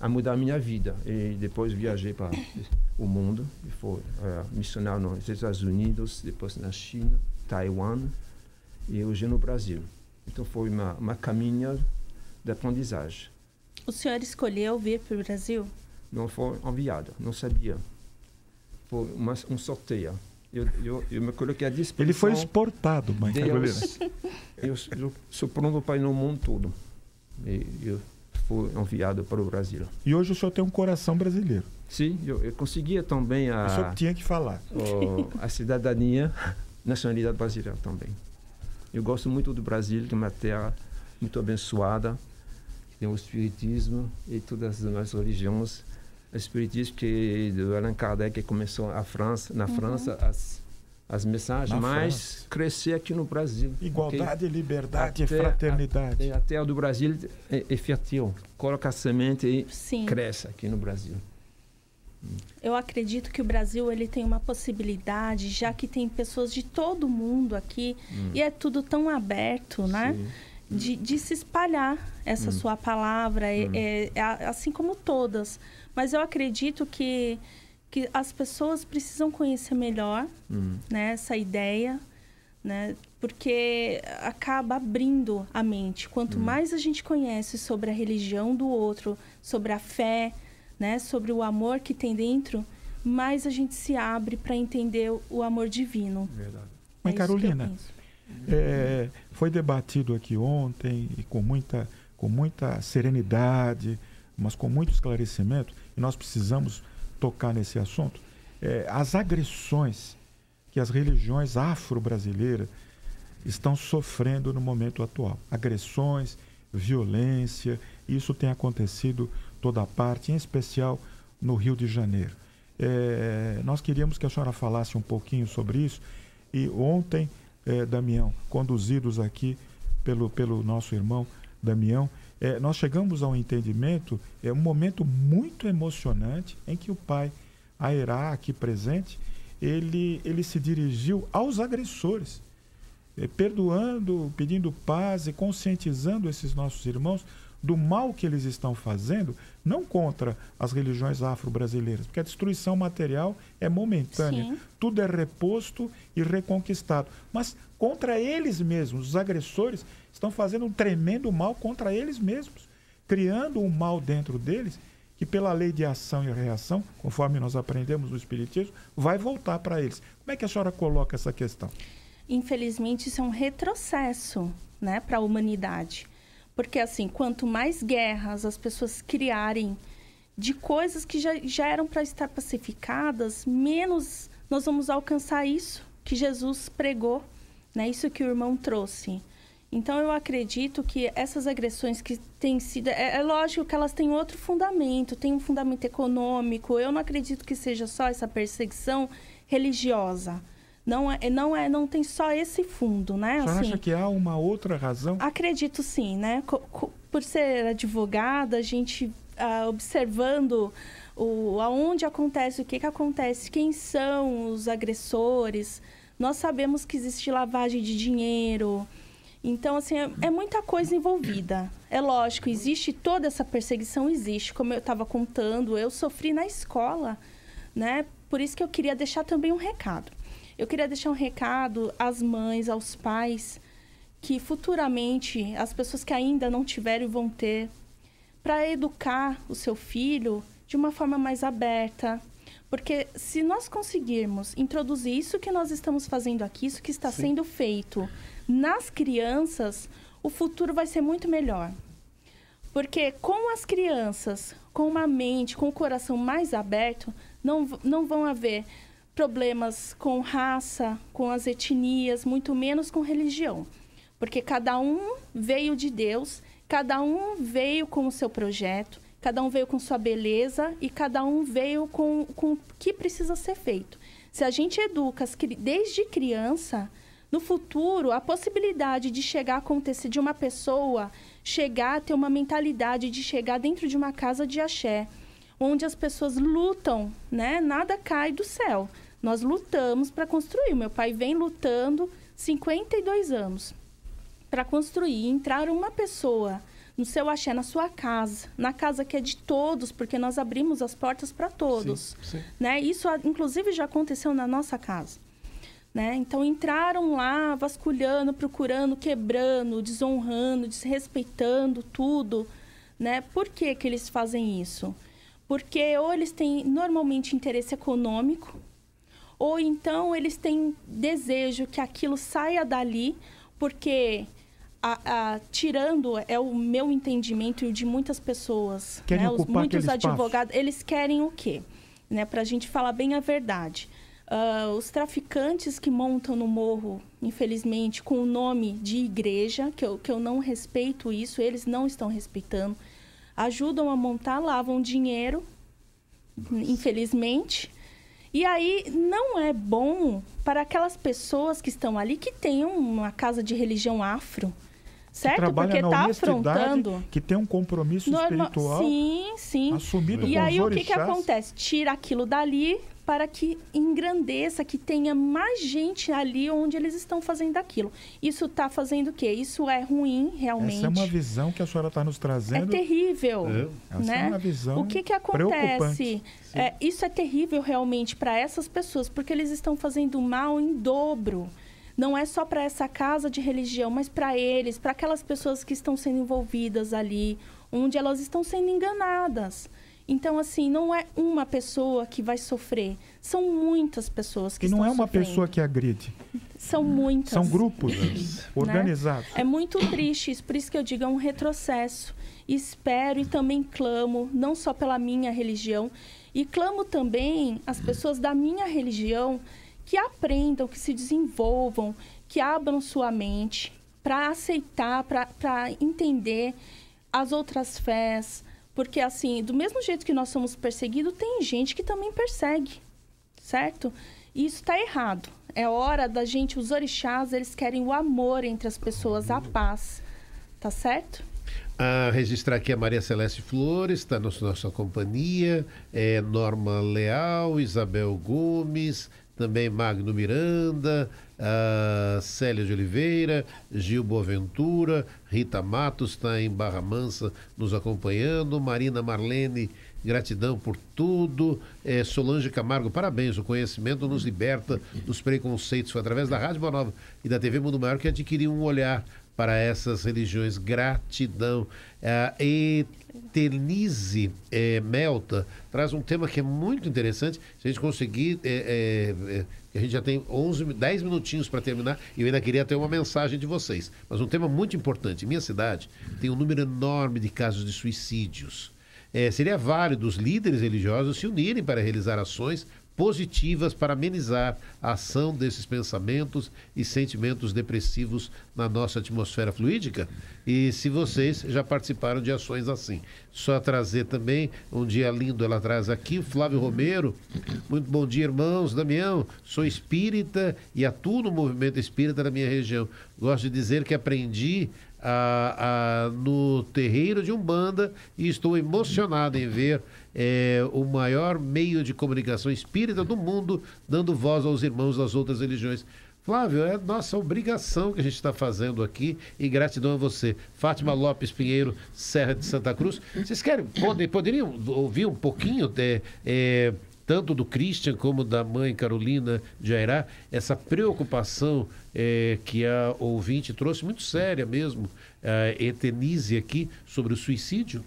Speaker 3: mudar a minha vida. E depois viajei para o mundo, e fui missionário nos Estados Unidos, depois na China, Taiwan e hoje no Brasil. Então foi uma caminhada de aprendizagem.
Speaker 2: O senhor escolheu vir para o Brasil?
Speaker 3: Não foi enviado, não sabia. Foi um sorteio. Eu me coloquei à disposição.
Speaker 4: Ele foi exportado, mãe Carolina.
Speaker 3: Eu sou pronto para ir no mundo todo. E eu fui enviado para o Brasil.
Speaker 4: E hoje o senhor tem um coração brasileiro.
Speaker 3: Sim, eu conseguia também
Speaker 4: o senhor tinha que falar.
Speaker 3: A cidadania, nacionalidade brasileira também. Eu gosto muito do Brasil, que é uma terra muito abençoada, que tem o espiritismo e todas as demais religiões. O espiritismo que do Allan Kardec que começou na França, as mensagens, mas crescer aqui no Brasil.
Speaker 4: Igualdade, liberdade e fraternidade.
Speaker 3: A terra do Brasil é fértil. Coloca a semente e cresce aqui no Brasil.
Speaker 2: Eu acredito que o Brasil ele tem uma possibilidade, já que tem pessoas de todo mundo aqui, e é tudo tão aberto, né? De se espalhar essa sua palavra, assim como todas. Mas eu acredito que as pessoas precisam conhecer melhor né, essa ideia, né, porque acaba abrindo a mente. Quanto mais a gente conhece sobre a religião do outro, sobre a fé, né, sobre o amor que tem dentro, mais a gente se abre para entender o amor divino.
Speaker 4: Verdade. Mãe Carolina, foi debatido aqui ontem e com muita serenidade, mas com muito esclarecimento, e nós precisamos tocar nesse assunto, as agressões que as religiões afro-brasileiras estão sofrendo no momento atual. Agressões, violência, isso tem acontecido toda parte, em especial no Rio de Janeiro. Nós queríamos que a senhora falasse um pouquinho sobre isso, e ontem, Damião, conduzidos aqui pelo nosso irmão Damião, nós chegamos a um entendimento, um momento muito emocionante, em que o pai Airá, aqui presente, ele se dirigiu aos agressores. perdoando, pedindo paz e conscientizando esses nossos irmãos do mal que eles estão fazendo, não contra as religiões afro-brasileiras, porque a destruição material é momentânea, sim, tudo é reposto e reconquistado, mas contra eles mesmos, os agressores estão fazendo um tremendo mal contra eles mesmos, criando um mal dentro deles, que pela lei de ação e reação, conforme nós aprendemos no Espiritismo, vai voltar para eles. Como é que a senhora coloca essa questão?
Speaker 2: Infelizmente, isso é um retrocesso, né, para a humanidade. Porque, assim, quanto mais guerras as pessoas criarem de coisas que já eram para estar pacificadas, menos nós vamos alcançar isso que Jesus pregou, né? Isso que o irmão trouxe. Então, eu acredito que essas agressões que têm sido... É lógico que elas têm outro fundamento, tem um fundamento econômico. Eu não acredito que seja só essa perseguição religiosa. Não tem só esse fundo, né?
Speaker 4: A senhora acha que há uma outra razão?
Speaker 2: Acredito sim, né? Por ser advogada, a gente observando aonde acontece, o que acontece, quem são os agressores, nós sabemos que existe lavagem de dinheiro. Então, assim, é muita coisa envolvida. É lógico, existe toda essa perseguição, existe. Como eu estava contando, eu sofri na escola, né? Por isso que eu queria deixar também um recado. Eu queria deixar um recado às mães, aos pais, que futuramente, as pessoas que ainda não tiveram vão ter, para educar o seu filho de uma forma mais aberta. Porque se nós conseguirmos introduzir isso que nós estamos fazendo aqui, isso que está sendo feito nas crianças, o futuro vai ser muito melhor. Porque com as crianças, com uma mente, com o coração mais aberto, não vão haver problemas com raça, com as etnias, muito menos com religião. Porque cada um veio de Deus, cada um veio com o seu projeto, cada um veio com sua beleza e cada um veio com o que precisa ser feito. Se a gente educa desde criança, no futuro, a possibilidade de chegar a acontecer de uma pessoa chegar a ter uma mentalidade de chegar dentro de uma casa de axé, onde as pessoas lutam, né? Nada cai do céu. Nós lutamos para construir. Meu pai vem lutando 52 anos para construir. Entrar uma pessoa no seu axé, na sua casa, na casa que é de todos, porque nós abrimos as portas para todos. Sim. Né? Isso, inclusive, já aconteceu na nossa casa. Né? Então, entraram lá vasculhando, procurando, quebrando, desonrando, desrespeitando tudo. Né? Por que que eles fazem isso? Porque ou eles têm normalmente interesse econômico, ou então eles têm desejo que aquilo saia dali, porque, tirando, é o meu entendimento e o de muitas pessoas, né? Muitos advogados, eles querem o quê? Né? Para a gente falar bem a verdade. Os traficantes que montam no morro, infelizmente, com o nome de igreja, que eu não respeito isso, eles não estão respeitando, ajudam a montar, lavam dinheiro, infelizmente. E aí não é bom para aquelas pessoas que estão ali, que tenham uma casa de religião afro, certo? Porque está afrontando.
Speaker 4: Que tem um compromisso espiritual assumido
Speaker 2: e
Speaker 4: com
Speaker 2: aí
Speaker 4: os
Speaker 2: o que acontece? Tira aquilo dali para que engrandeça, que tenha mais gente ali onde eles estão fazendo aquilo. Isso está fazendo o quê? Isso é ruim, realmente.
Speaker 4: Essa é uma visão que a senhora está nos trazendo.
Speaker 2: É terrível.
Speaker 4: Essa é uma visão
Speaker 2: o que acontece? Isso é terrível realmente para essas pessoas, porque eles estão fazendo mal em dobro. Não é só para essa casa de religião, mas para eles, para aquelas pessoas que estão sendo envolvidas ali, onde elas estão sendo enganadas. Então, assim, não é uma pessoa que vai sofrer. São muitas pessoas que estão sofrendo. E não é uma
Speaker 4: pessoa que agride.
Speaker 2: São muitas.
Speaker 4: São grupos organizados.
Speaker 2: Né? É muito triste isso. Por isso que eu digo, é um retrocesso. Espero e também clamo, não só pela minha religião, e clamo também as pessoas da minha religião que aprendam, que se desenvolvam, que abram sua mente para aceitar, para entender as outras fés. Porque, assim, do mesmo jeito que nós somos perseguidos, tem gente que também persegue, certo? E isso está errado. É hora da gente, os orixás, eles querem o amor entre as pessoas, a paz, tá certo?
Speaker 1: Registrar aqui a Maria Celeste Flores, está na nossa companhia, Norma Leal, Isabel Gomes, também Magno Miranda, Célia de Oliveira, Gil Boaventura, Rita Matos está em Barra Mansa nos acompanhando, Marina Marlene, gratidão por tudo. Solange Camargo, parabéns, o conhecimento nos liberta dos preconceitos. Foi através da Rádio Boa Nova e da TV Mundo Maior que adquiriu um olhar para essas religiões. Gratidão. Eternize Melta traz um tema que é muito interessante. Se a gente conseguir, a gente já tem 10 minutinhos para terminar e eu ainda queria ter uma mensagem de vocês. Mas um tema muito importante. Em minha cidade tem um número enorme de casos de suicídios. Seria válido os líderes religiosos se unirem para realizar ações positivas para amenizar a ação desses pensamentos e sentimentos depressivos na nossa atmosfera fluídica. E se vocês já participaram de ações assim. Só trazer também, um dia lindo ela traz aqui, o Flávio Romero. Muito bom dia, irmãos. Damião, sou espírita e atuo no movimento espírita da minha região. Gosto de dizer que aprendi no terreiro de Umbanda e estou emocionado em ver o maior meio de comunicação espírita do mundo dando voz aos irmãos das outras religiões. Flávio, é nossa obrigação que a gente está fazendo aqui e gratidão a você. Fátima Lopes Pinheiro, Serra de Santa Cruz. Vocês poderiam ouvir um pouquinho tanto do Christian como da mãe Carolina de Airá, essa preocupação que a ouvinte trouxe, muito séria mesmo, Etenise aqui, sobre o suicídio?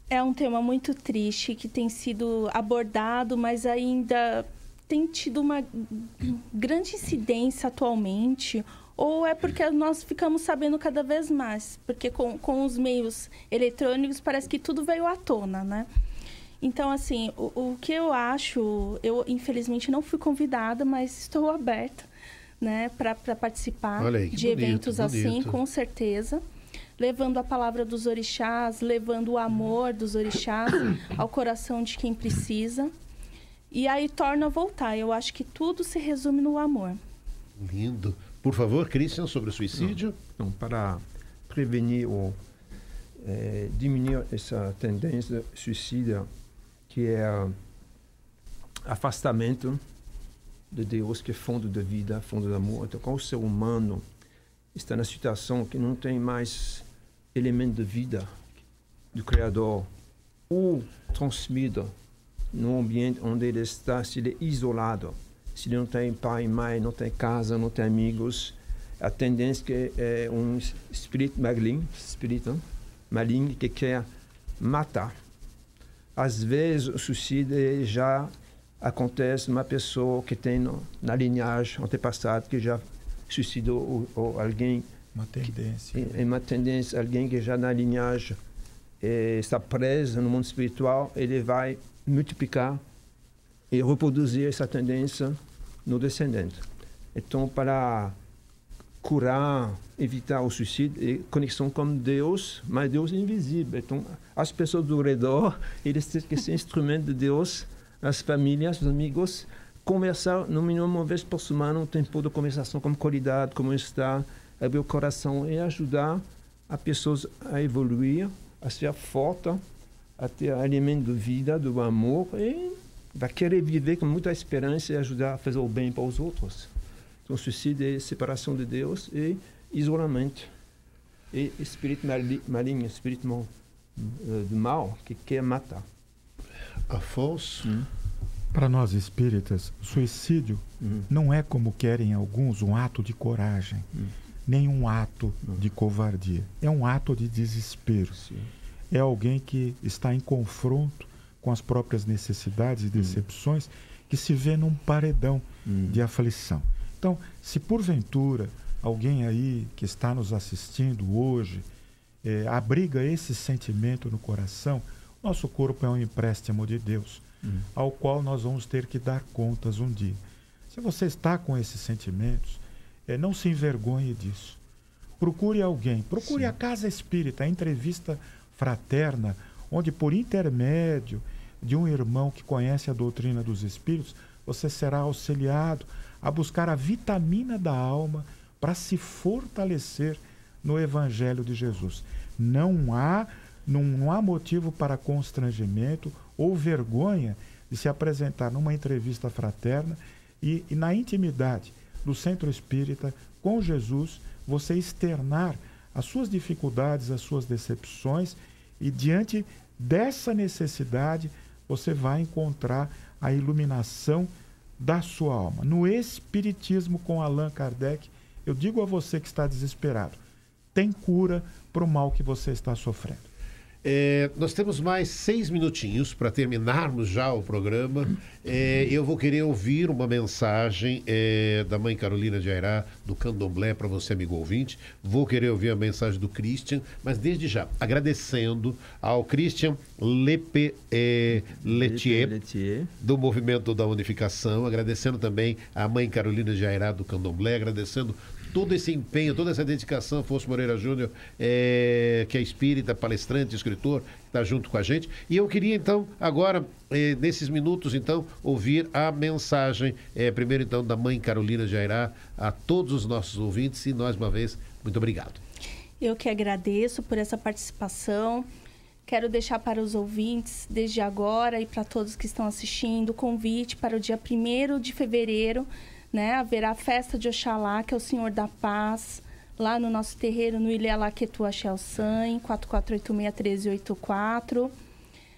Speaker 2: É um tema muito triste que tem sido abordado, mas ainda tem tido uma grande incidência atualmente, ou é porque nós ficamos sabendo cada vez mais, porque com os meios eletrônicos parece que tudo veio à tona, né? Então, assim, o que eu acho, eu infelizmente não fui convidada, mas estou aberta, né, para participar de eventos assim, com certeza, levando a palavra dos orixás, levando o amor dos orixás ao coração de quem precisa. E aí torna a voltar. Eu acho que tudo se resume no amor.
Speaker 1: Lindo. Por favor, Christian, sobre o suicídio.
Speaker 3: Então, para prevenir ou diminuir essa tendência suicida, que é afastamento de Deus, que é fundo da vida, fundo do amor. Então, quando o ser humano está na situação que não tem mais elemento de vida do Criador, ou transmitido no ambiente onde ele está, se ele é isolado, se ele não tem pai e mãe, não tem casa, não tem amigos, a tendência que é um espírito maligno que quer matar. Às vezes o suicídio já acontece uma pessoa que tem na linhagem antepassada que já suicidou ou alguém.
Speaker 4: Uma tendência.
Speaker 3: Uma tendência, alguém que já na linhagem está preso no mundo espiritual, ele vai multiplicar e reproduzir essa tendência no descendente. Então, para curar, evitar o suicídio, é conexão com Deus, mas Deus é invisível. Então, as pessoas do redor, eles têm que ser instrumento de Deus, as famílias, os amigos, conversar no mínimo uma vez por semana, um tempo de conversação com qualidade, como está, abrir o coração e ajudar as pessoas a evoluir, a ser forte, a ter alimento de vida, do amor, e vai querer viver com muita esperança e ajudar a fazer o bem para os outros. Então, suicídio é separação de Deus e isolamento. E espírito maligno, espírito do mal, que quer matar.
Speaker 1: Afonso?
Speaker 4: Para nós espíritas, suicídio não é, como querem alguns, um ato de coragem, nem um ato de covardia. É um ato de desespero.
Speaker 3: Sim.
Speaker 4: É alguém que está em confronto com as próprias necessidades e decepções, que se vê num paredão de aflição. Então, se porventura alguém aí que está nos assistindo hoje abriga esse sentimento no coração, nosso corpo é um empréstimo de Deus, ao qual nós vamos ter que dar contas um dia. Se você está com esses sentimentos, não se envergonhe disso. Procure alguém, procure a Casa Espírita, a entrevista fraterna, onde por intermédio de um irmão que conhece a doutrina dos Espíritos, você será auxiliado a buscar a vitamina da alma para se fortalecer no Evangelho de Jesus. Não há motivo para constrangimento ou vergonha de se apresentar numa entrevista fraterna e na intimidade do Centro Espírita, com Jesus, você externar as suas dificuldades, as suas decepções, e diante dessa necessidade você vai encontrar a iluminação da sua alma. No Espiritismo com Allan Kardec, eu digo a você que está desesperado, tem cura para o mal que você está sofrendo.
Speaker 1: Nós temos mais 6 minutinhos para terminarmos já o programa. Eu vou querer ouvir uma mensagem da mãe Carolina de Airá, do Candomblé, para você, amigo ouvinte. Vou querer ouvir a mensagem do Christian, mas desde já, agradecendo ao Christian Letier, do Movimento da Unificação, agradecendo também à mãe Carolina de Airá, do Candomblé, agradecendo todo esse empenho, toda essa dedicação, Afonso Moreira Júnior, que é espírita, palestrante, escritor, está junto com a gente. E eu queria, então, agora, nesses minutos, então, ouvir a mensagem, primeiro, então, da mãe Carolina de Airá, a todos os nossos ouvintes, e mais uma vez, muito obrigado.
Speaker 2: Eu que agradeço por essa participação. Quero deixar para os ouvintes, desde agora, e para todos que estão assistindo, o convite para o dia 1º de fevereiro, né, haverá a festa de Oxalá, que é o Senhor da Paz, lá no nosso terreiro, no Ilê Alaquetua Xelsan, 4486-1384.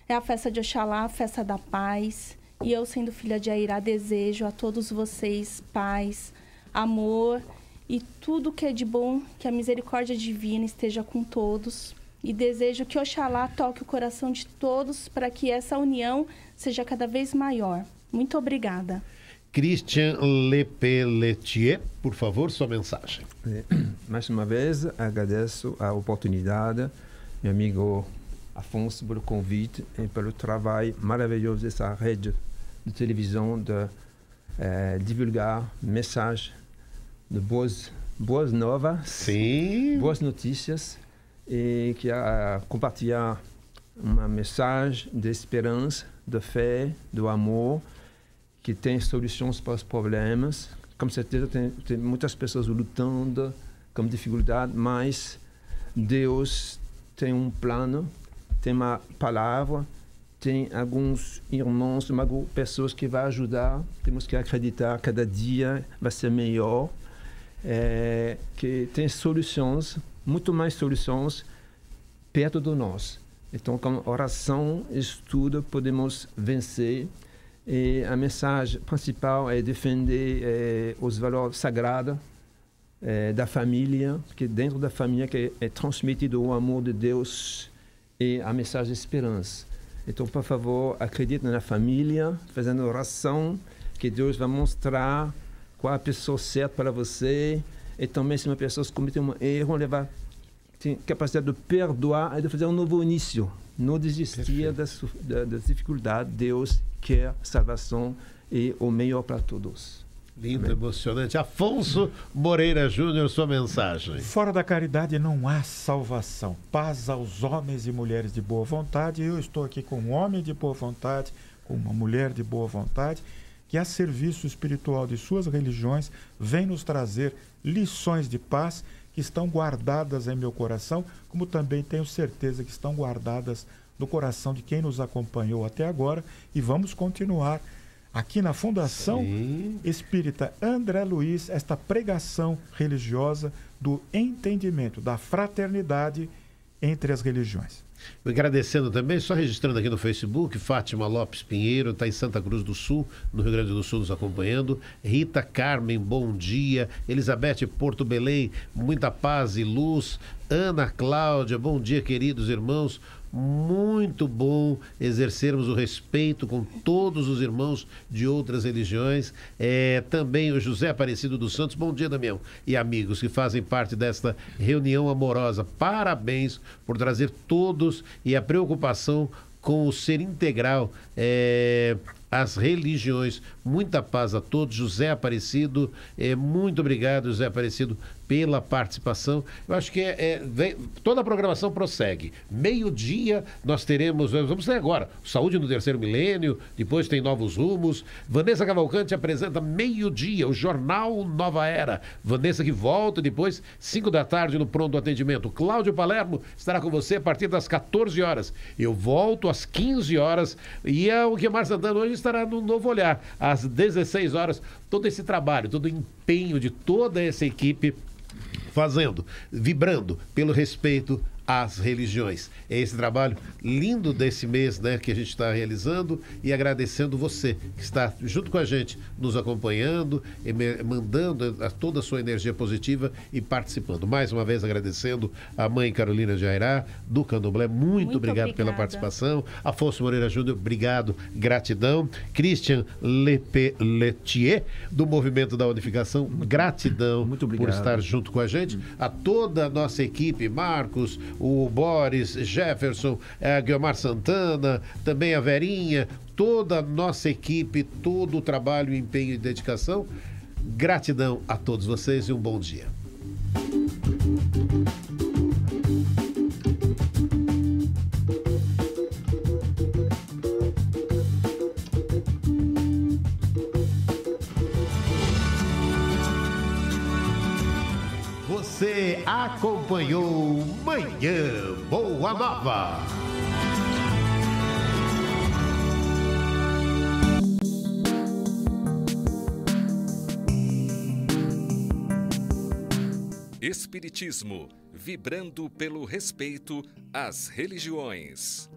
Speaker 2: É a festa de Oxalá, a festa da paz. E eu, sendo filha de Airá, desejo a todos vocês paz, amor e tudo que é de bom, que a misericórdia divina esteja com todos. E desejo que Oxalá toque o coração de todos para que essa união seja cada vez maior. Muito obrigada.
Speaker 1: Christian Lepelletier, por favor, sua mensagem.
Speaker 3: Mais uma vez, agradeço a oportunidade, meu amigo Afonso, pelo convite e pelo trabalho maravilhoso dessa rede de televisão de divulgar mensagens de boas novas,
Speaker 1: sim,
Speaker 3: boas notícias, e que compartilhar uma mensagem de esperança, de fé, do amor, que tem soluções para os problemas. Com certeza tem muitas pessoas lutando com dificuldade, mas Deus tem um plano, tem uma palavra, tem alguns irmãos, algumas pessoas que vão ajudar. Temos que acreditar, cada dia vai ser melhor, que tem soluções, muito mais soluções perto de nós. Então, com oração e estudo, podemos vencer. E a mensagem principal é defender os valores sagrados da família, porque dentro da família que é transmitido o amor de Deus e a mensagem de esperança. Então, por favor, acredite na família, fazendo oração, que Deus vai mostrar qual é a pessoa certa para você. E também, se uma pessoa cometer um erro, ela tem capacidade de perdoar e de fazer um novo início. Não desistir das dificuldades. Deus quer salvação e o melhor para todos.
Speaker 1: Lindo, emocionante. Afonso Moreira Júnior, sua mensagem.
Speaker 4: Fora da caridade não há salvação. Paz aos homens e mulheres de boa vontade. Eu estou aqui com um homem de boa vontade, com uma mulher de boa vontade, que a serviço espiritual de suas religiões vem nos trazer lições de paz que estão guardadas em meu coração, como também tenho certeza que estão guardadas no coração de quem nos acompanhou até agora, e vamos continuar aqui na Fundação Espírita André Luiz, esta pregação religiosa do entendimento, da fraternidade entre as religiões.
Speaker 1: Agradecendo também, só registrando aqui no Facebook, Fátima Lopes Pinheiro, está em Santa Cruz do Sul, no Rio Grande do Sul, nos acompanhando. Rita Carmen, bom dia. Elizabeth Porto Belém, muita paz e luz. Ana Cláudia, bom dia, queridos irmãos. Muito bom exercermos o respeito com todos os irmãos de outras religiões. Também o José Aparecido dos Santos, bom dia, Damião, e amigos que fazem parte desta reunião amorosa. Parabéns por trazer todos e a preocupação com o ser integral às religiões. Muita paz a todos. José Aparecido, muito obrigado, José Aparecido, pela participação. Eu acho que toda a programação prossegue. Meio-dia nós teremos, vamos ter agora, Saúde no Terceiro Milênio, depois tem Novos Rumos. Vanessa Cavalcante apresenta meio-dia, o Jornal Nova Era. Vanessa que volta depois, 5 da tarde no Pronto Atendimento. Cláudio Palermo estará com você a partir das 14 horas. Eu volto às 15 horas e o Guilmar Santana hoje estará no Novo Olhar, às 16 horas. Todo esse trabalho, todo o empenho de toda essa equipe fazendo, vibrando pelo respeito às religiões. É esse trabalho lindo desse mês, né, que a gente está realizando, e agradecendo você que está junto com a gente, nos acompanhando, mandando toda a sua energia positiva e participando. Mais uma vez agradecendo a mãe Carolina Jairá, do Candomblé, muito obrigado pela participação. Afonso Moreira Júnior, obrigado, gratidão. Christian Lepelletier, do Movimento da Unificação, gratidão muito por estar junto com a gente. A toda a nossa equipe, Marcos, o Boris, Jefferson, a Guilmar Santana, também a Verinha, toda a nossa equipe, todo o trabalho, empenho e dedicação. Gratidão a todos vocês e um bom dia. Você acompanhou Manhã Boa Nova.
Speaker 6: Espiritismo, vibrando pelo respeito às religiões.